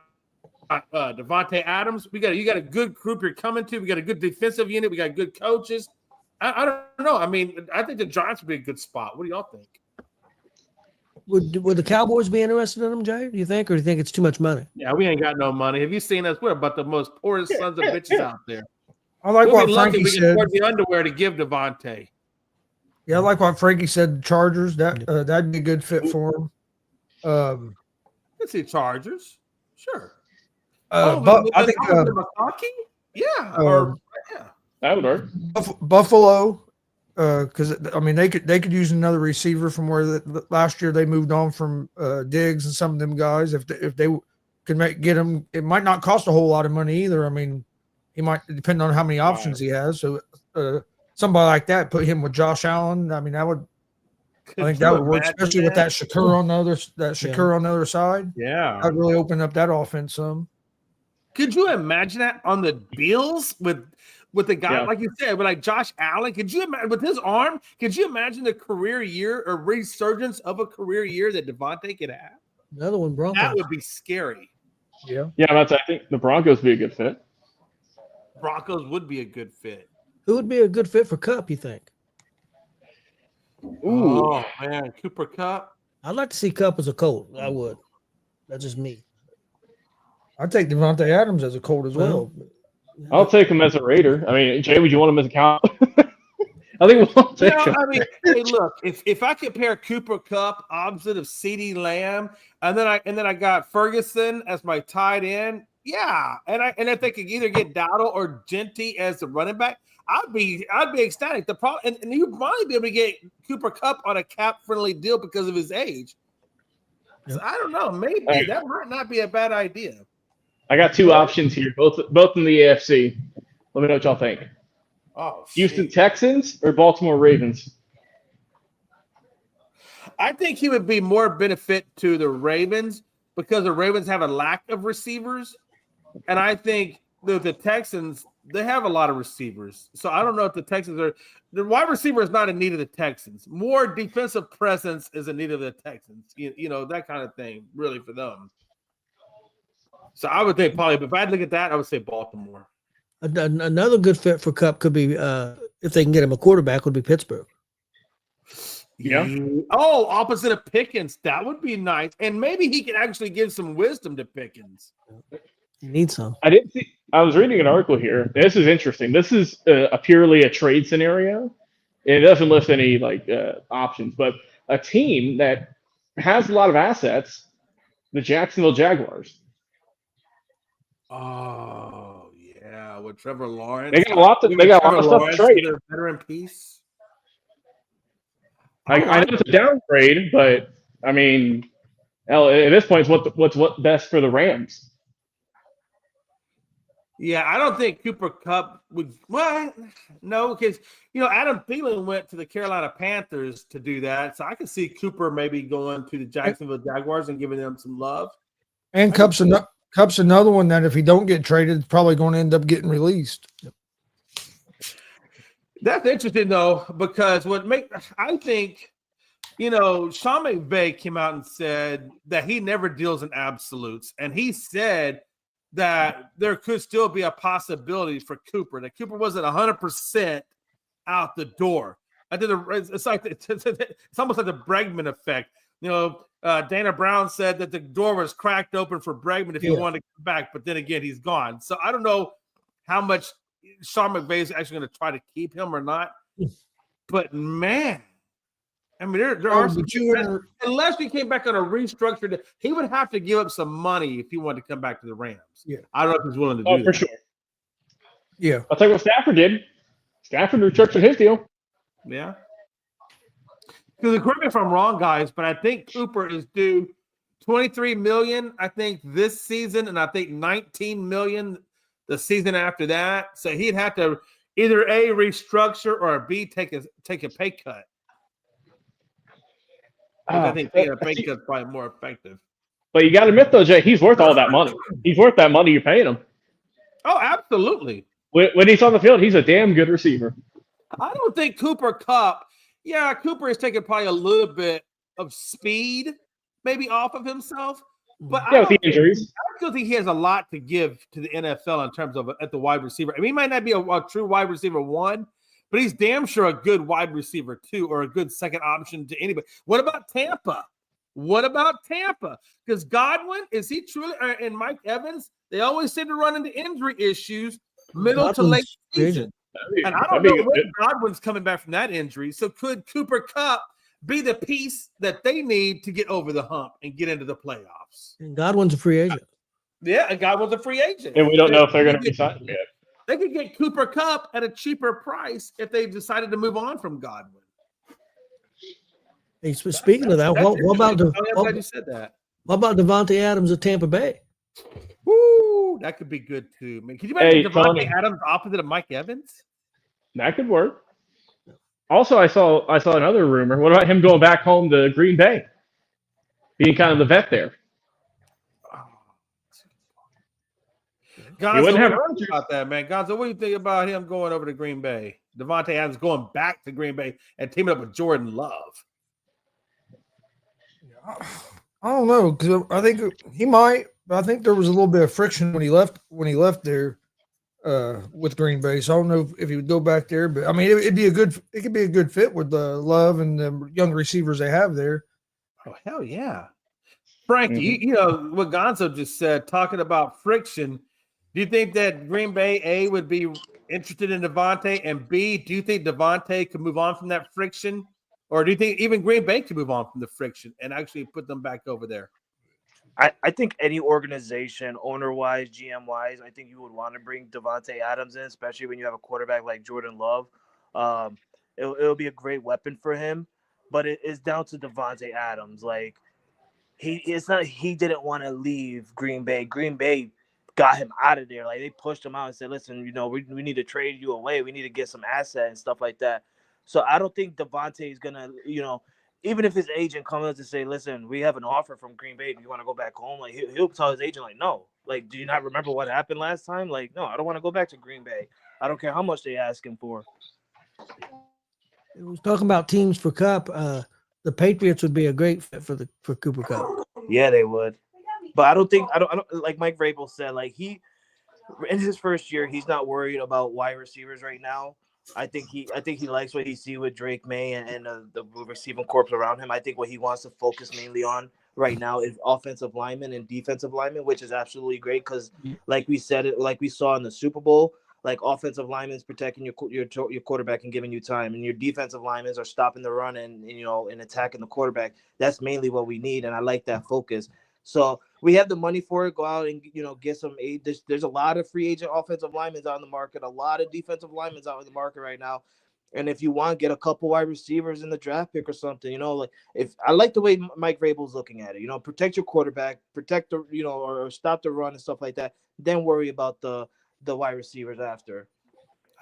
D: Devontae Adams. You got a good group you're coming to. We got a good defensive unit. We got good coaches. I don't know. I mean, I think the Giants would be a good spot. What do y'all think?
G: Would the Cowboys be interested in them, Jay? Do you think, or do you think it's too much money?
D: Yeah, we ain't got no money. Have you seen us? We're about the most poorest sons of bitches out there.
F: I like what Frankie
D: we can
F: said.
D: afford the underwear to give Devontae.
F: Yeah, I like what Frankie said. Chargers, that'd be a good fit for him.
D: Let's see, Chargers. Sure.
F: But I think
D: yeah,
C: That would work.
F: Buffalo, because I mean they could use another receiver from where last year they moved on from Diggs and some of them guys. If they could get him, it might not cost a whole lot of money either. I mean, he might depend on how many options he has. So somebody like that, put him with Josh Allen. I mean, I think that would work, especially with that Shakur on the other side.
D: Yeah,
F: that'd really open up that offense some.
D: Could you imagine that on the Bills with the guy like you said, with like Josh Allen? Could you imagine with his arm? Could you imagine the career year or resurgence of a career year that Devontae could have?
G: Another one, Broncos.
D: That would be scary.
F: Yeah,
C: I think the Broncos would be a good fit.
D: Broncos would be a good fit.
G: Who would be a good fit for Kupp, you think?
D: Ooh. Oh man, Cooper Kupp.
G: I'd like to see Kupp as a Colt. I would. That's just me.
F: I'd take Devontae Adams as a Colt as well.
C: I'll take him as a Raider. I mean, Jay, would you want him as a Cow? I think we'll take him.
D: I mean, hey, look, if I compare Cooper Kupp opposite of CeeDee Lamb, and then I got Ferguson as my tight end, yeah, and if they could either get Dowdle or Genty as the running back, I'd be ecstatic. The problem, and you might be able to get Cooper Kupp on a cap friendly deal because of his age. So I don't know, maybe that might not be a bad idea.
C: I got two options here, both in the AFC. Let me know what y'all think.
D: Oh,
C: Houston Texans or Baltimore Ravens?
D: I think he would be more benefit to the Ravens because the Ravens have a lack of receivers. And I think the Texans, they have a lot of receivers. So I don't know if the Texans are – the wide receiver is not in need of the Texans. More defensive presence is in need of the Texans. You know, that kind of thing, really, for them. So I would think probably, but if I had to look at that, I would say Baltimore.
G: Another good fit for Kupp could be, if they can get him a quarterback, would be Pittsburgh.
C: Yeah.
D: Oh, opposite of Pickens. That would be nice. And maybe he can actually give some wisdom to Pickens.
G: You need some.
C: I was reading an article here. This is interesting. This is purely a trade scenario. It doesn't list any options, but a team that has a lot of assets, the Jacksonville Jaguars.
D: Oh yeah, with Trevor Lawrence.
C: They got a lot of stuff to trade.
D: Veteran piece.
C: I know it's a downgrade, but I mean, hell, at this point, it's what's best for the Rams.
D: Yeah, I don't think Cooper Kupp would. Well, no, because Adam Thielen went to the Carolina Panthers to do that, so I can see Cooper maybe going to the Jacksonville Jaguars and giving them some love.
F: And Kupp's another one that if he don't get traded, it's probably going to end up getting released.
D: That's interesting though, because I think, Sean McVay came out and said that he never deals in absolutes, and he said that there could still be a possibility for Cooper. That Cooper wasn't 100% out the door. I think it's almost like the Bregman effect. Dana Brown said that the door was cracked open for Bregman if he wanted to come back, but then again, he's gone. So I don't know how much Sean McVay is actually going to try to keep him or not. But man, I mean, there are some unless he came back on a restructured, he would have to give up some money if he wanted to come back to the Rams.
F: Yeah,
D: I don't know if he's willing to do that.
C: For sure.
F: Yeah,
C: I'll tell you what Stafford did. Stafford restructured his deal.
D: Yeah. Because correct me if I'm wrong, guys, but I think Cooper is due $23 million, I think, this season, and I think $19 million the season after that. So he'd have to either A, restructure, or B, take a pay cut. I think taking a pay cut is probably more effective.
C: But you got to admit, though, Jay, he's worth all that money. He's worth that money you're paying him.
D: Oh, absolutely.
C: When he's on the field, he's a damn good receiver.
D: I don't think Cooper Kupp. Yeah, Cooper has taken probably a little bit of speed, maybe off of himself. But
C: Yeah, with the injuries.
D: I still think he has a lot to give to the NFL in terms of at the wide receiver. I mean, he might not be a true wide receiver 1, but he's damn sure a good wide receiver 2 or a good second option to anybody. What about Tampa? Because Godwin, is he truly, and Mike Evans, they always seem to run into injury issues middle to late season. And I don't know when Godwin's coming back from that injury. So could Cooper Kupp be the piece that they need to get over the hump and get into the playoffs?
G: And Godwin's a free agent.
D: Yeah, and Godwin's a free agent.
C: And we don't know if they're going to be signed yet.
D: They could get Cooper Kupp at a cheaper price if they decided to move on from Godwin.
G: Hey, speaking of that, what about
D: you said that?
G: What about Devontae Adams at Tampa Bay?
D: Woo, that could be good too. Man, could you imagine Devontae
C: Tony,
D: Adams opposite of Mike Evans?
C: That could work. Also, I saw another rumor. What about him going back home to Green Bay, being kind of the vet there?
D: Gonzo, what do you think about that, man? Gonzo, what do you think about him going over to Green Bay? Devontae Adams going back to Green Bay and teaming up with Jordan Love.
F: I don't know, because I think he might, but I think there was a little bit of friction when he left there with Green Bay. So I don't know if he would go back there, but I mean it could be a good fit with the Love and the young receivers they have there.
D: Oh hell yeah. Frankie, you know what Gonzo just said, talking about friction. Do you think that Green Bay A would be interested in Devontae, and B, do you think Devontae could move on from that friction? Or do you think even Green Bay could move on from the friction and actually put them back over there?
E: I think any organization, owner-wise, GM-wise, I think you would want to bring Devontae Adams in, especially when you have a quarterback like Jordan Love. It'll be a great weapon for him, but it's down to Devontae Adams. Like he didn't want to leave Green Bay. Green Bay got him out of there. Like they pushed him out and said, "Listen, we need to trade you away. We need to get some asset and stuff like that." So I don't think Devontae is gonna, even if his agent comes up to say, "Listen, we have an offer from Green Bay. Do you want to go back home?" Like he'll tell his agent, like, "No. Like, do you not remember what happened last time? Like, no, I don't want to go back to Green Bay. I don't care how much they ask him for."
G: We was talking about teams for Kupp. The Patriots would be a great fit for Cooper Kupp.
E: Yeah, they would. But I don't like Mike Vrabel said, like he in his first year, he's not worried about wide receivers right now. I think he likes what he sees with Drake May and the receiving corps around him. I think what he wants to focus mainly on right now is offensive linemen and defensive linemen, which is absolutely great because, like we saw in the Super Bowl, like offensive linemen is protecting your quarterback and giving you time, and your defensive linemen are stopping the run and attacking the quarterback. That's mainly what we need, and I like that focus. So we have the money for it. Go out and get some aid. There's a lot of free agent offensive linemen out in the market, a lot of defensive linemen out in the market right now. And if you want, get a couple wide receivers in the draft pick or something. Like if I like the way Mike Vrabel's looking at it. Protect your quarterback, protect the or stop the run and stuff like that. Then worry about the wide receivers after.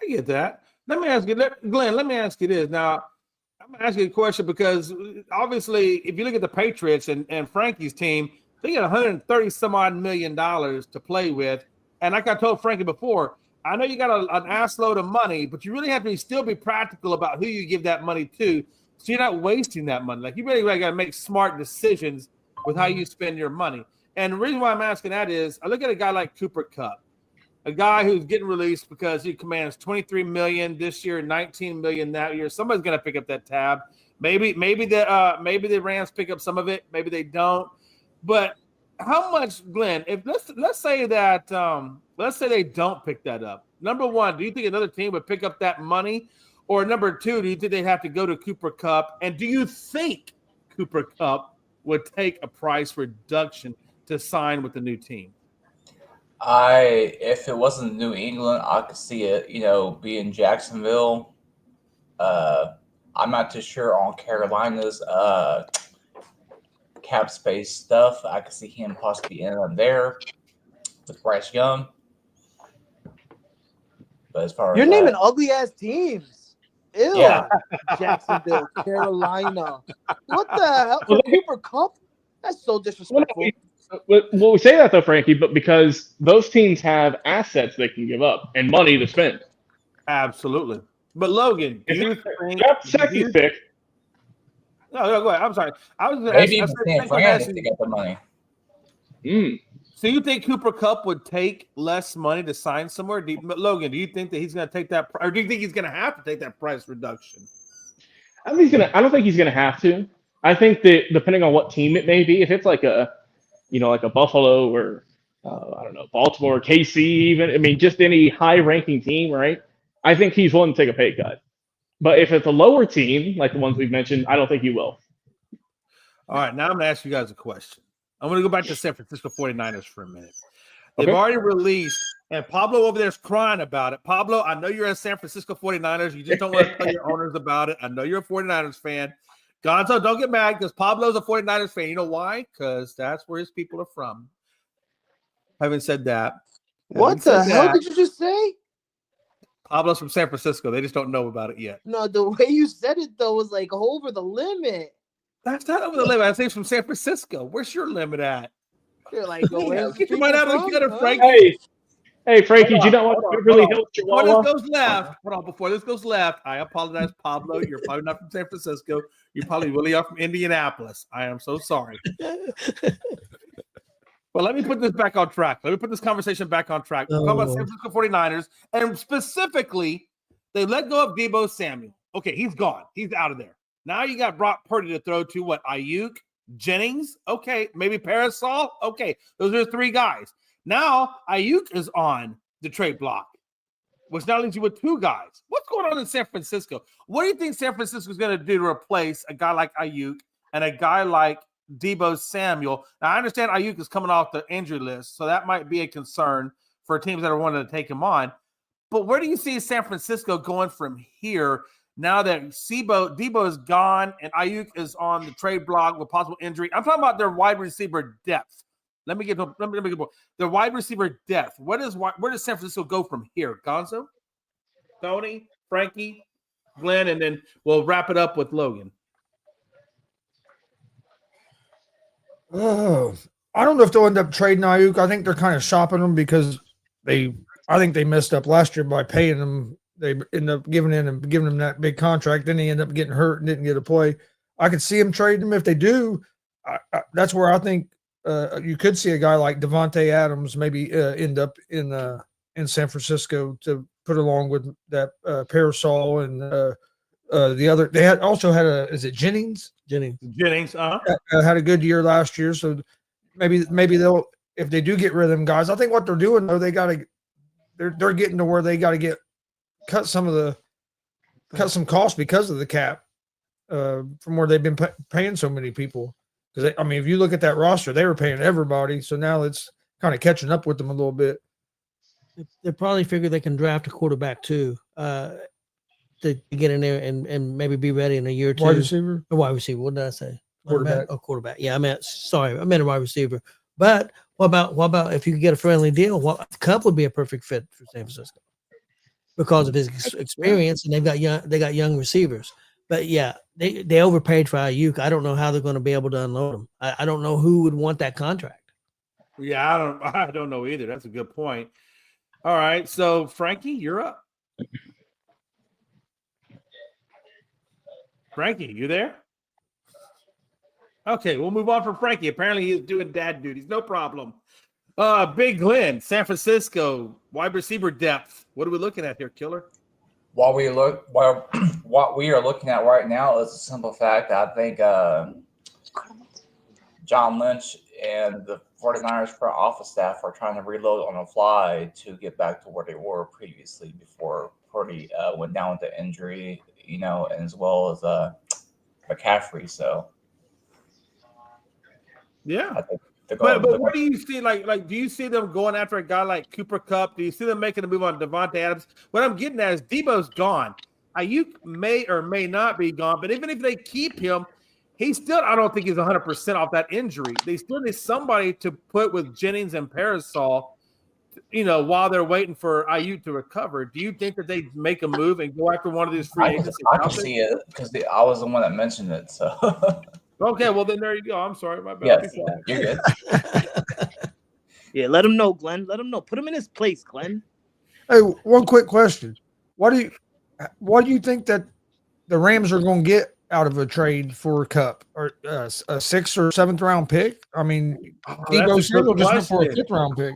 D: I get that. Let me ask you, Glenn. Let me ask you this now. I'm gonna ask you a question because obviously, if you look at the Patriots and Frankie's team. They got $130 some odd million to play with. And like I told Frankie before, I know you got an ass load of money, but you really have to still be practical about who you give that money to. So you're not wasting that money. Like you really got to make smart decisions with how you spend your money. And the reason why I'm asking that is I look at a guy like Cooper Kupp, a guy who's getting released because he commands $23 million this year, $19 million that year. Somebody's going to pick up that tab. Maybe the Rams pick up some of it. Maybe they don't. But how much, Glenn? If let's say they don't pick that up. Number one, do you think another team would pick up that money, or number two, do you think they'd have to go to Cooper Kupp? And do you think Cooper Kupp would take a price reduction to sign with the new team?
H: If it wasn't New England, I could see it. Be in Jacksonville. I'm not too sure on Carolina's cap space stuff. I could see him possibly ending up there with Bryce Young. But as far
I: You're
H: as
I: naming ugly ass teams. Ew.
H: Yeah.
I: Jacksonville, Carolina. What the hell? For Cooper Cup? That's so disrespectful.
C: Well, we say that though, Frankie, but because those teams have assets they can give up and money to spend.
D: Absolutely. But Logan, do you think?
C: Draft second pick.
D: No, go ahead. I'm sorry. I was going to
H: maybe
D: ask.
H: even San Fran if they get the money.
D: So you think Cooper Cup would take less money to sign somewhere? Logan, do you think that he's going to take that, or do you think he's going to have to take that price reduction?
C: I don't think he's gonna have to. I think that depending on what team it may be, if it's like a Buffalo or I don't know, Baltimore, KC, even. I mean, just any high-ranking team, right? I think he's willing to take a pay cut. But if it's a lower team, like the ones we've mentioned, I don't think he will.
D: All right, now I'm going to ask you guys a question. I'm going to go back to San Francisco 49ers for a minute. They've already released, and Pablo over there is crying about it. Pablo, I know you're a San Francisco 49ers. You just don't want to tell your owners about it. I know you're a 49ers fan. Gonzo, don't get mad because Pablo's a 49ers fan. You know why? Because that's where his people are from. Having said that.
I: What the hell did you just say?
D: Pablo's from San Francisco. They just don't know about it yet.
I: No, the way you said it, though, was like over the limit.
D: That's not over the limit. I say he's from San Francisco. Where's your limit at?
I: You're like,
D: get your mind out of the gutter, Frankie.
C: Hey, Frankie, do you not want Beverly Hills
D: Before
C: Chihuahua?
D: this goes left, before this goes left, I apologize, Pablo. You're probably not from San Francisco. You probably really are from Indianapolis. I am so sorry. But let me put this back on track. Let me put this conversation back on track. We're talking about San Francisco 49ers, and specifically, they let go of Deebo Samuel. Okay, he's gone. He's out of there. Now you got Brock Purdy to throw to what? Ayuk, Jennings? Okay, maybe Parasol? Okay, those are three guys. Now Ayuk is on the trade block, which now leaves you with two guys. What's going on in San Francisco? What do you think San Francisco is going to do to replace a guy like Ayuk and a guy like Deebo Samuel? Now, I understand Ayuk is coming off the injury list, so that might be a concern for teams that are wanting to take him on. But where do you see San Francisco going from here now that Deebo is gone and Ayuk is on the trade block with possible injury? I'm talking about their wide receiver depth. Let me get their wide receiver depth. Where does San Francisco go from here? Gonzo, Tony, Frankie, Glenn, and then we'll wrap it up with Logan.
F: Oh, I don't know if they'll end up trading Ayuk. I think they're kind of shopping them because I think they messed up last year by paying them. They end up giving him that big contract. Then he ended up getting hurt and didn't get a play. I could see him trading him if they do. That's where I think you could see a guy like Devontae Adams maybe end up in San Francisco to put along with that Parasol and the other. They also had is it Jennings?
D: Jennings,
F: had a good year last year, so maybe they'll, if they do get rid of them guys. I think what they're doing though, they're getting to where they got to cut some costs because of the cap from where they've been paying so many people. Because I mean, if you look at that roster, they were paying everybody, so now it's kind of catching up with them a little bit.
G: They probably figure they can draft a quarterback too. To get in there and maybe be ready in a year or two.
F: Wide receiver?
G: A wide receiver. What did I say?
F: Quarterback.
G: A quarterback. Yeah, I meant a wide receiver. But what about if you could get a friendly deal? Cup would be a perfect fit for San Francisco because of his experience, and they got young receivers. But yeah, they overpaid for Ayuk. I don't know how they're going to be able to unload him. I don't know who would want that contract.
D: Yeah, I don't know either. That's a good point. All right, so Frankie, you're up. Frankie, you there? Okay, we'll move on from Frankie. Apparently, he's doing dad duties. No problem. Big Glenn, San Francisco, wide receiver depth. What are we looking at here, Killer?
H: What we are looking at right now is a simple fact. I think John Lynch and the 49ers front office staff are trying to reload on the fly to get back to where they were previously before Purdy went down with the injury, and as well as McCaffrey. So,
D: yeah. But what do you see? Like, do you see them going after a guy like Cooper Kupp? Do you see them making a move on Devontae Adams? What I'm getting at is Deebo's gone. Ayuk may or may not be gone, but even if they keep him, I don't think he's 100% off that injury. They still need somebody to put with Jennings and Parasol while they're waiting for Ayuk to recover, do you think that they make a move and go after one of these free agents?
H: I can see it because I was the one that mentioned it. So
D: okay, well then there you go. I'm sorry, my bad.
H: yes, you're good.
E: Yeah, let him know, Glenn. Let him know. Put him in his place, Glenn.
F: Hey, one quick question: what do you think that the Rams are going to get out of a trade for Cup, or a 6th or 7th round pick? I mean, Debo Samuel just went for a 5th round pick.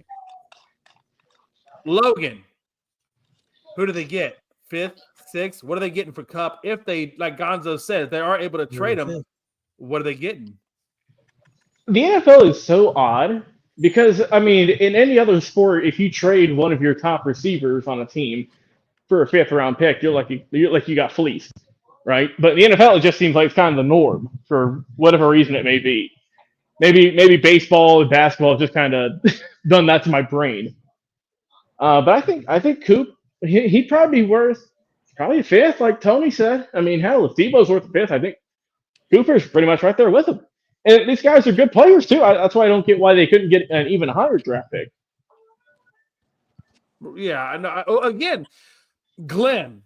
D: Logan, who do they get? 5th, 6th? What are they getting for Cup? If they, like Gonzo said, if they are able to trade him, what are they getting?
C: The NFL is so odd because, I mean, in any other sport, if you trade one of your top receivers on a team for a 5th round pick, you're like you got fleeced, right? But in the NFL, it just seems like it's kind of the norm for whatever reason it may be. Maybe baseball and basketball have just kind of done that to my brain. But I think Coop, he'd probably be worth probably a 5th, like Tony said. I mean, hell, if Debo's worth a 5th, I think Cooper's pretty much right there with him. And these guys are good players too. That's why I don't get why they couldn't get an even higher draft pick.
D: Yeah, I know. Again, Glenn,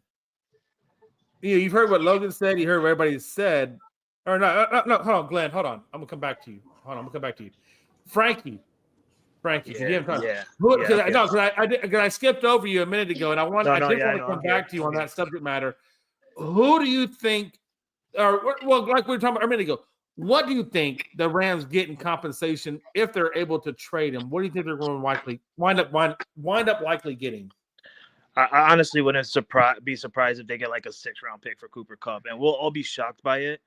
D: you've heard what Logan said. You heard what everybody said. Or no, hold on, Glenn. Hold on. I'm gonna come back to you. Frankie, because I skipped over you a minute ago, and I want to come back to you on that subject matter. Who do you think, or well, like we were talking about a minute ago, what do you think the Rams get in compensation if they're able to trade him? What do you think they're going to likely wind up likely getting?
E: I honestly wouldn't be surprised if they get like a 6th round pick for Cooper Kupp, and we'll all be shocked by it.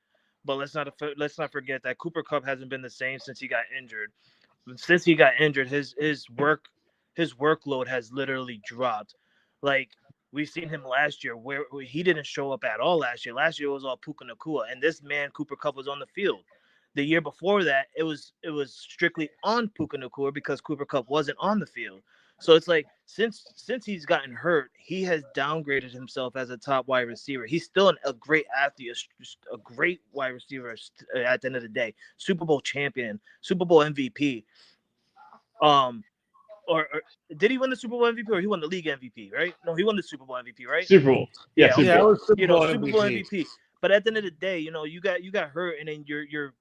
E: But let's not forget that Cooper Kupp hasn't been the same since he got injured. Since he got injured, his workload has literally dropped. Like we've seen him last year, where he didn't show up at all last year. Last year it was all Puka Nacua, and this man Cooper Kupp was on the field. The year before that, it was strictly on Puka Nacua because Cooper Kupp wasn't on the field. So it's like since he's gotten hurt, he has downgraded himself as a top wide receiver. He's still a great athlete, a great wide receiver at the end of the day. Super Bowl champion, Super Bowl MVP. Or did he win the Super Bowl MVP or he won the league MVP? Right? No, he won the Super Bowl MVP, right?
C: Super Bowl,
D: yeah, it was
E: Super Bowl MVP. But at the end of the day, you got hurt, and then your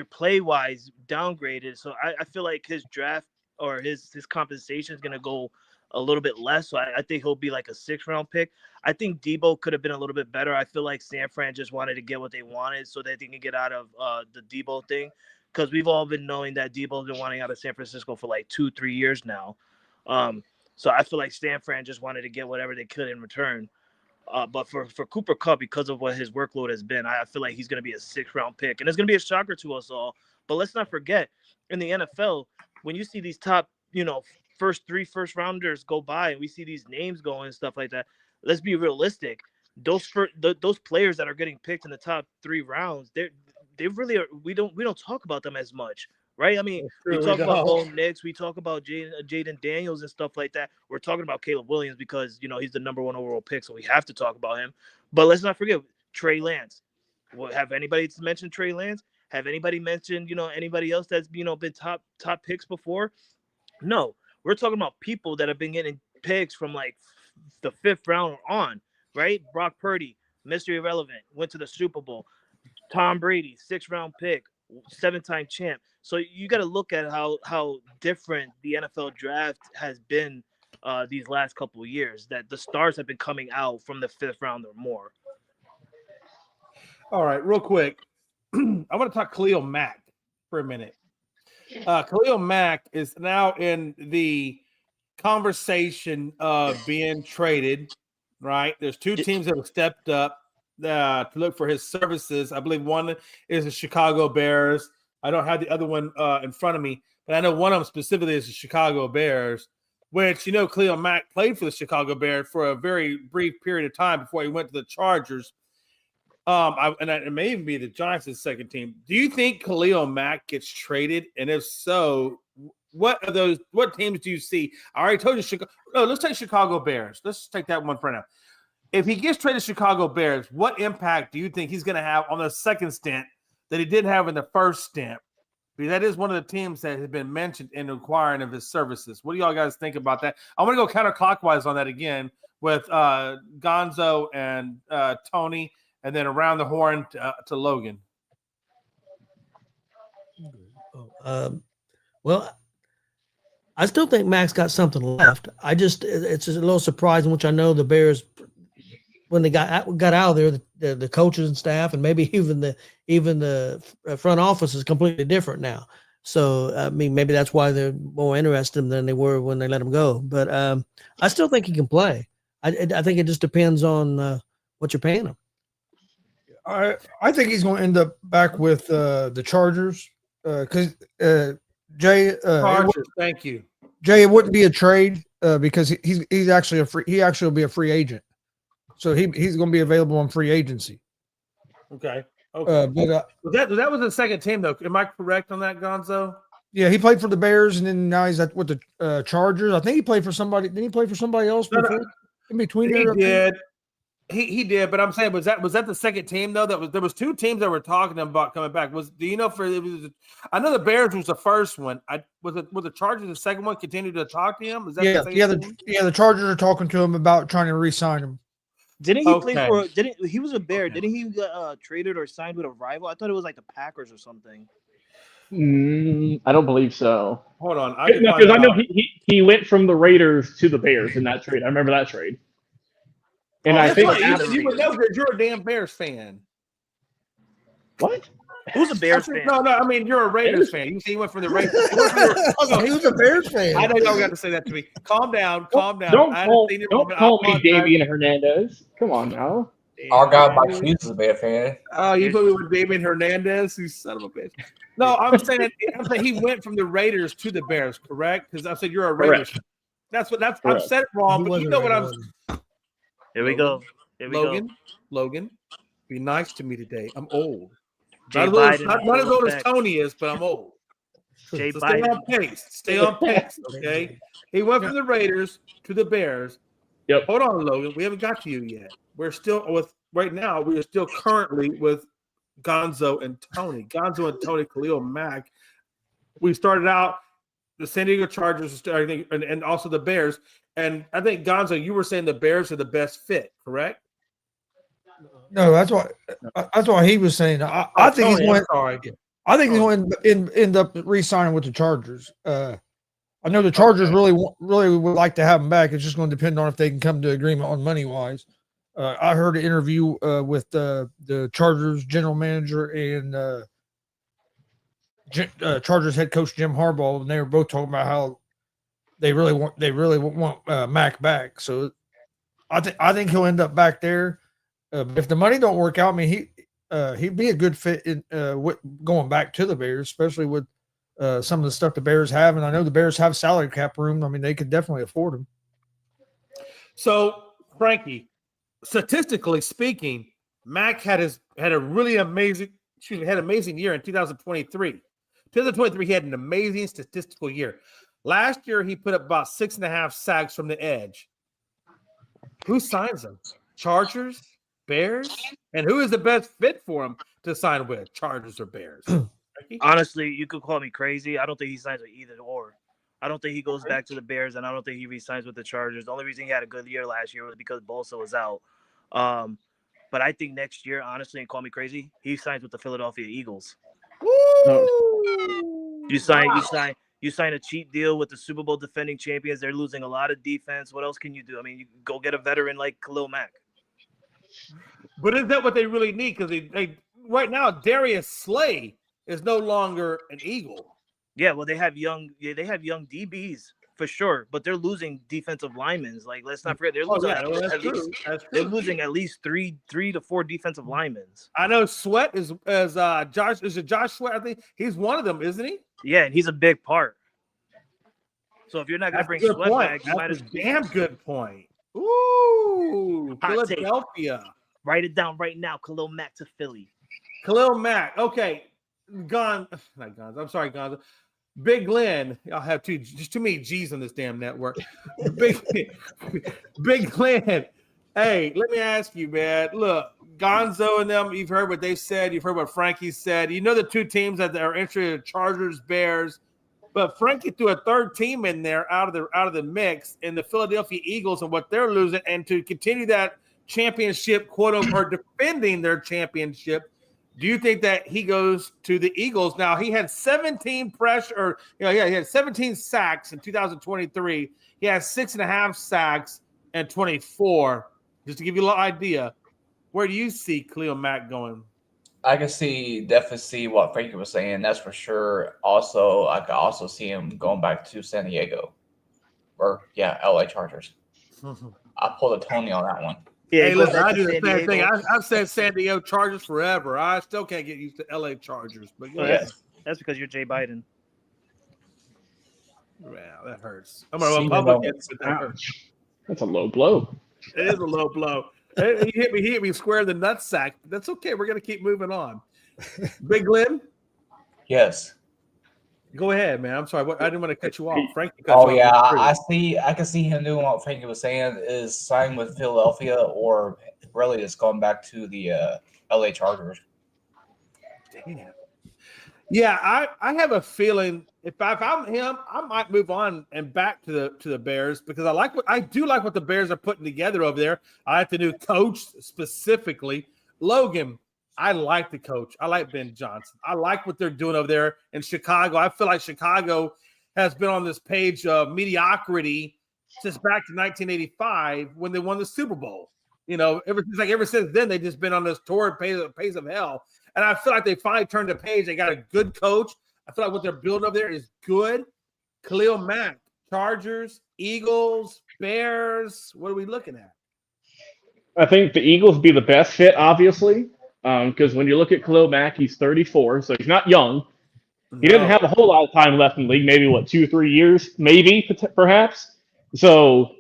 E: play wise downgraded. So I feel like his draft or his compensation is going to go a little bit less. So I think he'll be like a 6th round pick. I think Debo could have been a little bit better. I feel like San Fran just wanted to get what they wanted so that they can get out of the Debo thing. Because we've all been knowing that Debo's been wanting out of San Francisco for like 2-3 years now. So I feel like San Fran just wanted to get whatever they could in return. But for Cooper Kupp, because of what his workload has been, I feel like he's going to be a 6th round pick. And it's going to be a shocker to us all. But let's not forget, in the NFL, when you see these top, first 3 first rounders go by and we see these names going and stuff like that, let's be realistic. Those players that are getting picked in the top 3 rounds, they really are. We don't talk about them as much, right? I mean, we talk about Bo Nix, we talk about Jaden Daniels and stuff like that. We're talking about Caleb Williams because he's the number 1 overall pick, so we have to talk about him. But let's not forget Trey Lance. Have anybody mentioned Trey Lance? Have anybody mentioned anybody else that's been top picks before? No, we're talking about people that have been getting picks from like the 5th round on, right? Brock Purdy, Mr. Irrelevant, went to the Super Bowl. Tom Brady, 6th round pick, 7-time champ. So you got to look at how different the NFL draft has been these last couple of years, that the stars have been coming out from the 5th round or more.
D: All right, real quick. I want to talk Khalil Mack for a minute. Khalil Mack is now in the conversation of being traded, right? There's 2 teams that have stepped up to look for his services. I believe one is the Chicago Bears. I don't have the other one in front of me, but I know one of them specifically is the Chicago Bears, which, Khalil Mack played for the Chicago Bears for a very brief period of time before he went to the Chargers. It may even be the Giants' second team. Do you think Khalil Mack gets traded? And if so, what teams do you see? I already told you Chicago. No, let's take Chicago Bears. Let's take that one for now. If he gets traded to Chicago Bears, what impact do you think he's going to have on the second stint that he didn't have in the first stint because that is one of the teams that has been mentioned in inquiring of his services. What do y'all guys think about that? I want to go counterclockwise on that again with Gonzo and Tony, and then around the horn to Logan.
G: Well, I still think Mac's got something left. It's just a little surprising, which I know the Bears, when they got out of there, the coaches and staff, and maybe even the front office is completely different now. So I mean, maybe that's why they're more interested than they were when they let him go. But I still think he can play. I think it just depends on what you're paying him.
F: I think he's going to end up back with the Chargers because Jay.
D: Chargers, thank you,
F: Jay. It wouldn't be a trade because he's actually he actually will be a free agent, so he's going to be available on free agency.
D: Okay. Okay.
F: But
D: that was the second team though. Am I correct on that, Gonzo?
F: yeah, he played for the Bears and then now he's with the Chargers. I think he played for somebody. Did he play for somebody else before? In between,
D: he did. He did, but I'm saying was that the second team though? There was two teams that were talking about coming back. I know the Bears was the first one. Was the Chargers the second one? Continued to talk to him? Is that
F: the Chargers are talking to him about trying to re-sign him.
E: Didn't he play for? He was a Bear? Okay. Didn't he get traded or signed with a rival? I thought it was like the Packers or something.
C: I don't believe so.
D: Hold on,
C: because I know he went from the Raiders to the Bears in that trade. I remember that trade. And I think
D: you would know because you're a damn Bears fan.
C: What?
E: Who's a Bears fan?
D: No. I mean, you're a Raiders fan. You see, he went from the Raiders.
F: He was a Bears fan.
D: I know y'all got to say that to me. Calm down.
C: Don't call me Damian Hernandez. Come on now.
H: Our guy Mike Hughes is a Bears fan.
D: Oh, you put me with Damian Hernandez, you son of a bitch. No, I'm saying he went from the Raiders to the Bears, correct? Because I said you're a Raiders fan. That's I've said it wrong, but you know what I'm.
E: Here we go.
D: Logan, be nice to me today. I'm old.
E: Not
D: as old as Tony is, but I'm old. So stay on pace. Stay on pace, okay? He went from the Raiders to the Bears.
C: Yep.
D: Hold on, Logan. We haven't got to you yet. We're still we are still currently with Gonzo and Tony. Gonzo and Tony, Khalil Mack. We started out the San Diego Chargers, and also the Bears. And I think, Gonzo, you were saying the Bears are the best fit, correct?
F: No, that's what he was saying. I think he's going. I think he's going to end up re-signing with the Chargers. I know the Chargers really would like to have him back. It's just going to depend on if they can come to agreement on money wise. I heard an interview with the Chargers general manager and Chargers head coach Jim Harbaugh, and they were both talking about how they really want Mac back. So I think he'll end up back there. If the money don't work out, I mean he'd be a good fit in going back to the Bears, especially with some of the stuff the Bears have, and I know the Bears have salary cap room. I mean they could definitely afford him.
D: So Frankie, statistically speaking, Mac had an amazing year in 2023. 2023, he had an amazing statistical year. Last year, he put up about 6.5 sacks from the edge. Who signs him? Chargers, Bears, and who is the best fit for him to sign with? Chargers or Bears?
E: Honestly, you could call me crazy. I don't think he signs with either or. I don't think he goes back to the Bears, and I don't think he re-signs with the Chargers. The only reason he had a good year last year was because Bosa was out. But I think next year, honestly, and call me crazy, he signs with the Philadelphia Eagles.
D: Woo!
E: You sign a cheap deal with the Super Bowl defending champions. They're losing a lot of defense. What else can you do? I mean, you go get a veteran like Khalil Mack.
D: But is that what they really need? Because they right now, Darius Slay is no longer an Eagle.
E: Yeah, well, they have young DBs for sure, but they're losing defensive linemen. Like, let's not forget, they're losing at least three to four defensive linemen.
D: I know Sweat is Josh. Is it Josh Sweat? I think he's one of them, isn't he?
E: Yeah, and he's a big part. So if you're not going to bring Sweat back, you might as
D: damn good point. Ooh, Philadelphia.
E: Write it down right now. Khalil Mack to Philly.
D: Khalil Mack. Okay, not Gonzo. I'm sorry, Gonzo. Big Glenn. I'll have too many G's on this damn network. Big Glenn. Hey, let me ask you, man. Look, Gonzo and them, you've heard what they said. You've heard what Frankie said. You know the two teams that are interested: Chargers, Bears. But Frankie threw a third team in there out of the mix, in the Philadelphia Eagles and what they're losing, and to continue that championship, quote unquote, defending their championship. Do you think that he goes to the Eagles? Now he had 17 pressure, he had 17 sacks in 2023. He has 6.5 sacks and 24. Just to give you a little idea, where do you see Khalil Mack going?
H: I can definitely see what Frankie was saying. That's for sure. Also, I could also see him going back to San Diego, or LA Chargers. I pulled a Tony on that one.
E: Yeah,
D: hey,
E: goes
D: listen,
E: back
D: I
E: to
D: do the
E: San
D: same thing.
E: Diego.
D: I've said San Diego Chargers forever. I still can't get used to LA Chargers. But
E: Well,
D: yeah,
E: that's because you're Jay Biden.
D: wow, that hurts. I'm a Republican, but that hurts.
C: That's a low blow.
D: It is a low blow. He hit me square in the nutsack. That's okay. We're gonna keep moving on. Big Glenn,
H: Yes.
D: go ahead, man. I'm sorry. I didn't want to cut you off. Frankie cut
H: Oh
D: you
H: yeah,
D: off.
H: I can see him doing what Frankie was saying, is signing with Philadelphia, or really just going back to the LA Chargers.
D: Damn. Yeah, I have a feeling if I'm him, I might move on and back to the Bears, because I do like what the Bears are putting together over there. I like the new coach specifically. Logan, I like the coach. I like Ben Johnson. I like what they're doing over there in Chicago. I feel like Chicago has been on this page of mediocrity since back to 1985 when they won the Super Bowl. You know, ever since then, they've just been on this torrid pace of hell. And I feel like they finally turned the page. They got a good coach. I feel like what they're building over there is good. Khalil Mack, Chargers, Eagles, Bears. What are we looking at?
C: I think the Eagles would be the best fit, obviously, because when you look at Khalil Mack, he's 34, so he's not young. He didn't have a whole lot of time left in the league, maybe, 2 or 3 years, maybe, perhaps. So,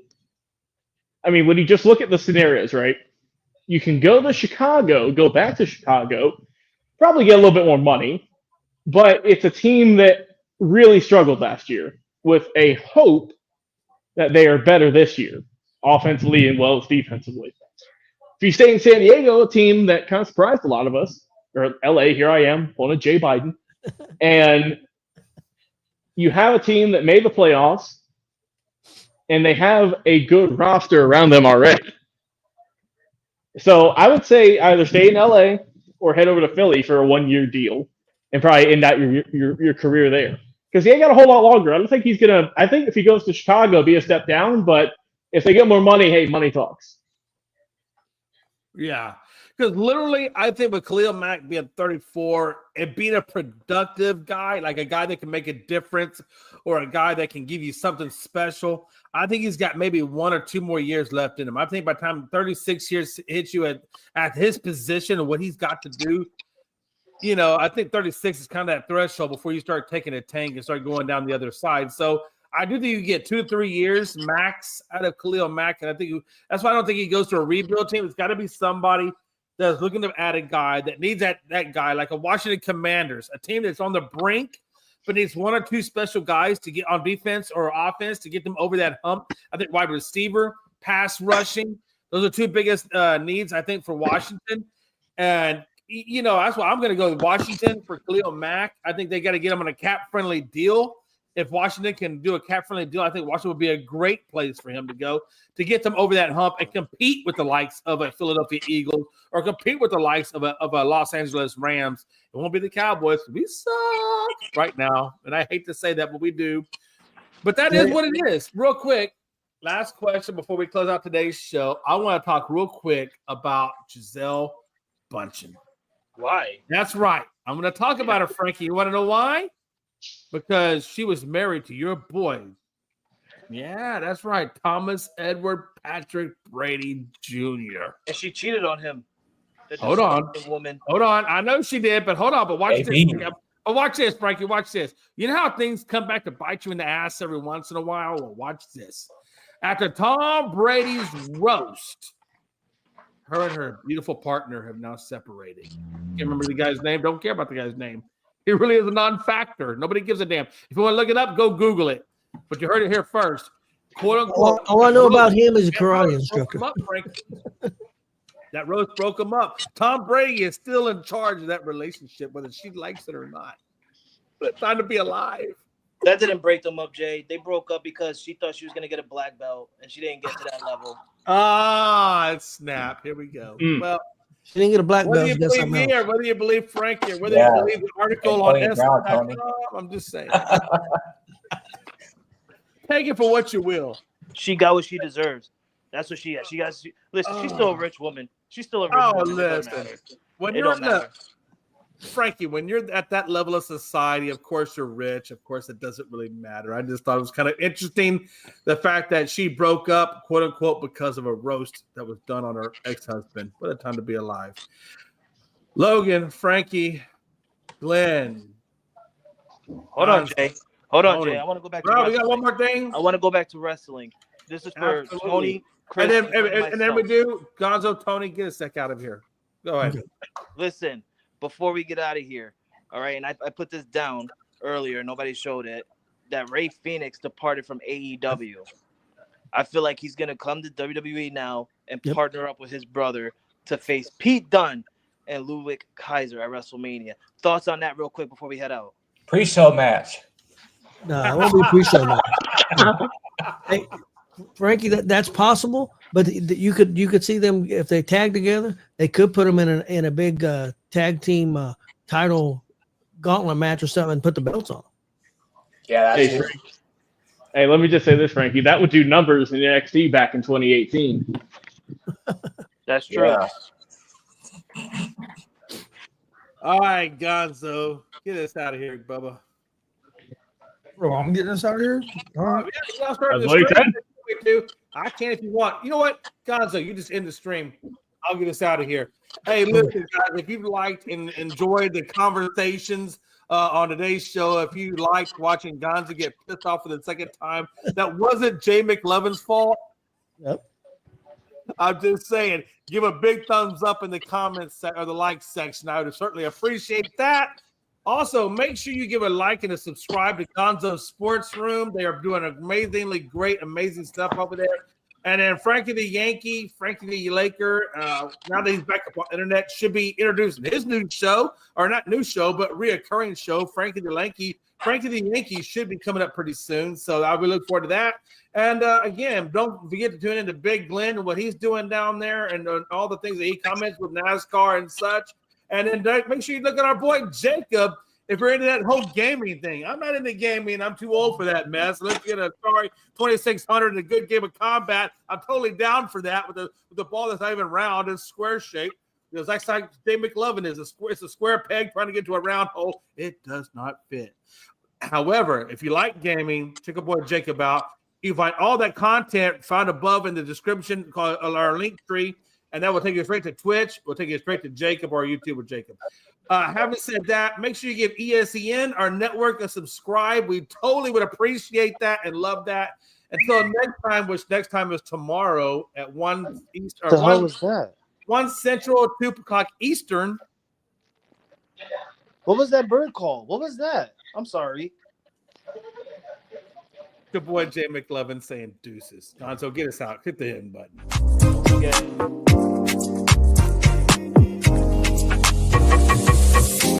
C: I mean, when you just look at the scenarios, right, you can go back to Chicago, probably get a little bit more money, but it's a team that really struggled last year with a hope that they are better this year, offensively and well as defensively. If you stay in San Diego, a team that kind of surprised a lot of us, or LA, here I am, pulling a Jay Biden, and you have a team that made the playoffs, and they have a good roster around them already. So I would say either stay in LA or head over to Philly for a 1-year deal and probably end out your career there. Because he ain't got a whole lot longer. I don't think he's going to – I think if he goes to Chicago, it'll be a step down. But if they get more money, hey, money talks.
D: Yeah. Because literally, I think with Khalil Mack being 34 and being a productive guy, like a guy that can make a difference or a guy that can give you something special, I think he's got maybe 1 or 2 more years left in him. I think by the time 36 years hits you at his position and what he's got to do, you know, I think 36 is kind of that threshold before you start taking a tank and start going down the other side. So I do think you get 2 to 3 years max out of Khalil Mack. And I think that's why I don't think he goes to a rebuild team. It's got to be somebody that's looking to add a guy that needs that guy, like a Washington Commanders, a team that's on the brink, but needs 1 or 2 special guys to get on defense or offense to get them over that hump. I think wide receiver, pass rushing, those are 2 biggest needs, I think, for Washington. And, you know, that's why I'm going to go with Washington for Khalil Mack. I think they got to get him on a cap-friendly deal. If Washington can do a cap-friendly deal, I think Washington would be a great place for him to go to get them over that hump and compete with the likes of a Philadelphia Eagles or compete with the likes of a Los Angeles Rams. It won't be the Cowboys. We suck right now, and I hate to say that, but we do. But that is what it is. Real quick, last question before we close out today's show. I want to talk real quick about Gisele Bündchen.
E: Why?
D: That's right. I'm going to talk about her, Frankie. You want to know why? Because she was married to your boy. Yeah, that's right. Thomas Edward Patrick Brady Jr.
E: And she cheated on him.
D: Hold on.
E: Woman.
D: Hold on. I know she did, but hold on. But watch
H: Hey,
D: this. But watch this, Frankie. Watch this. You know how things come back to bite you in the ass every once in a while? Well, watch this. After Tom Brady's roast, her and her beautiful partner have now separated. Can't remember the guy's name. Don't care about the guy's name. He really is a non-factor. Nobody gives a damn. If you want to look it up, go Google it. But you heard it here first. "Quote unquote."
G: All I know about him is a karate instructor.
D: That roast broke them up. Tom Brady is still in charge of that relationship, whether she likes it or not. But it's time to be alive.
E: That didn't break them up, Jay. They broke up because she thought she was going to get a black belt, and she didn't get to that level.
D: Snap. Here we go.
H: Mm.
D: Well,
G: She didn't get a black
D: whether
G: belt.
D: you
G: She got
D: believe
G: something
D: me
G: else.
D: or whether you believe Frankie or whether
H: Yeah.
D: you believe the article on S.com, I'm just saying. Take it for what you will.
E: She got what she deserves. That's what she got. Listen, she's still a rich woman. She's still a rich
D: Oh,
E: woman. It don't
D: listen.
E: matter.
D: When
E: It
D: you're
E: don't matter.
D: Frankie, when you're at that level of society, of course you're rich. Of course, it doesn't really matter. I just thought it was kind of interesting the fact that she broke up, quote unquote, because of a roast that was done on her ex-husband. What a time to be alive. Logan, Frankie, Glenn.
E: Hold on, Jay. Hold on,
D: Hold
E: Jay.
D: on.
E: I want to go back to
D: Bro, we
E: wrestling.
D: got one more thing.
E: I want to go back to wrestling. This is for
D: Absolutely.
E: Tony, Chris,
D: And then we
E: myself.
D: do Gonzo, Tony, get a sec out of here. Go ahead.
E: Listen, before we get out of here, all right, and I put this down earlier, nobody showed it, that Ray Phoenix departed from AEW. I feel like he's going to come to WWE now and partner up with his brother to face Pete Dunne and Ludwig Kaiser at WrestleMania. Thoughts on that real quick before we head out?
H: Pre-show match.
G: No, I won't be pre-show match. Hey, Frankie, that's possible, but you could see them if they tag together. They could put them in a big tag team title gauntlet match or something and put the belts on.
H: Yeah, that's
C: Hey, Frank. Hey, let me just say this, Frankie. That would do numbers in NXT back in 2018.
E: That's true.
H: Yeah.
D: All right, Gonzo, get us out of here, Bubba.
F: Bro, I'm getting us out of here. All right.
D: Y'all start
C: That's
D: the
C: what he
D: stream.
C: said.
D: I can if you want. You know what, Gonzo, you just end the stream. I'll get us out of here. Hey, listen, guys, if you've liked and enjoyed the conversations on today's show, if you liked watching Gonzo get pissed off for the second time, that wasn't Jay McLevin's fault.
G: Yep.
D: I'm just saying, give a big thumbs up in the comments or the like section. I would certainly appreciate that. Also, make sure you give a like and a subscribe to Gonzo Sports Room. They are doing amazingly great, amazing stuff over there. And then Frankie the Yankee, Frankie the Laker, now that he's back up on the internet, should be introducing his new show, or not new show, but reoccurring show, Frankie the Yankee. Frankie the Yankee should be coming up pretty soon, so I will look forward to that. And again, don't forget to tune in to Big Glenn and what he's doing down there and all the things that he comments with NASCAR and such. And then make sure you look at our boy Jacob if you're into that whole gaming thing. I'm not into gaming. I'm too old for that mess. Let's get a Atari 2600 and a good game of combat. I'm totally down for that with the ball that's not even round and square shaped. It's like Dave McLovin is. It's a square peg trying to get to a round hole. It does not fit. However, if you like gaming, check our boy Jacob out. You find all that content found above in the description called our link tree, and that will take you straight to Twitch. We'll take you straight to Jacob or YouTube with Jacob. Having said that, make sure you give ESEN, our network, a subscribe. We totally would appreciate that and love that. Until next time, which next time is tomorrow at 1 Eastern.
I: What the hell was that?
D: 1 Central, 2 o'clock Eastern.
I: What was that bird call? What was that? I'm sorry.
D: Good boy Jay McLevin saying deuces. So get us out. Hit the end button.
E: Yeah.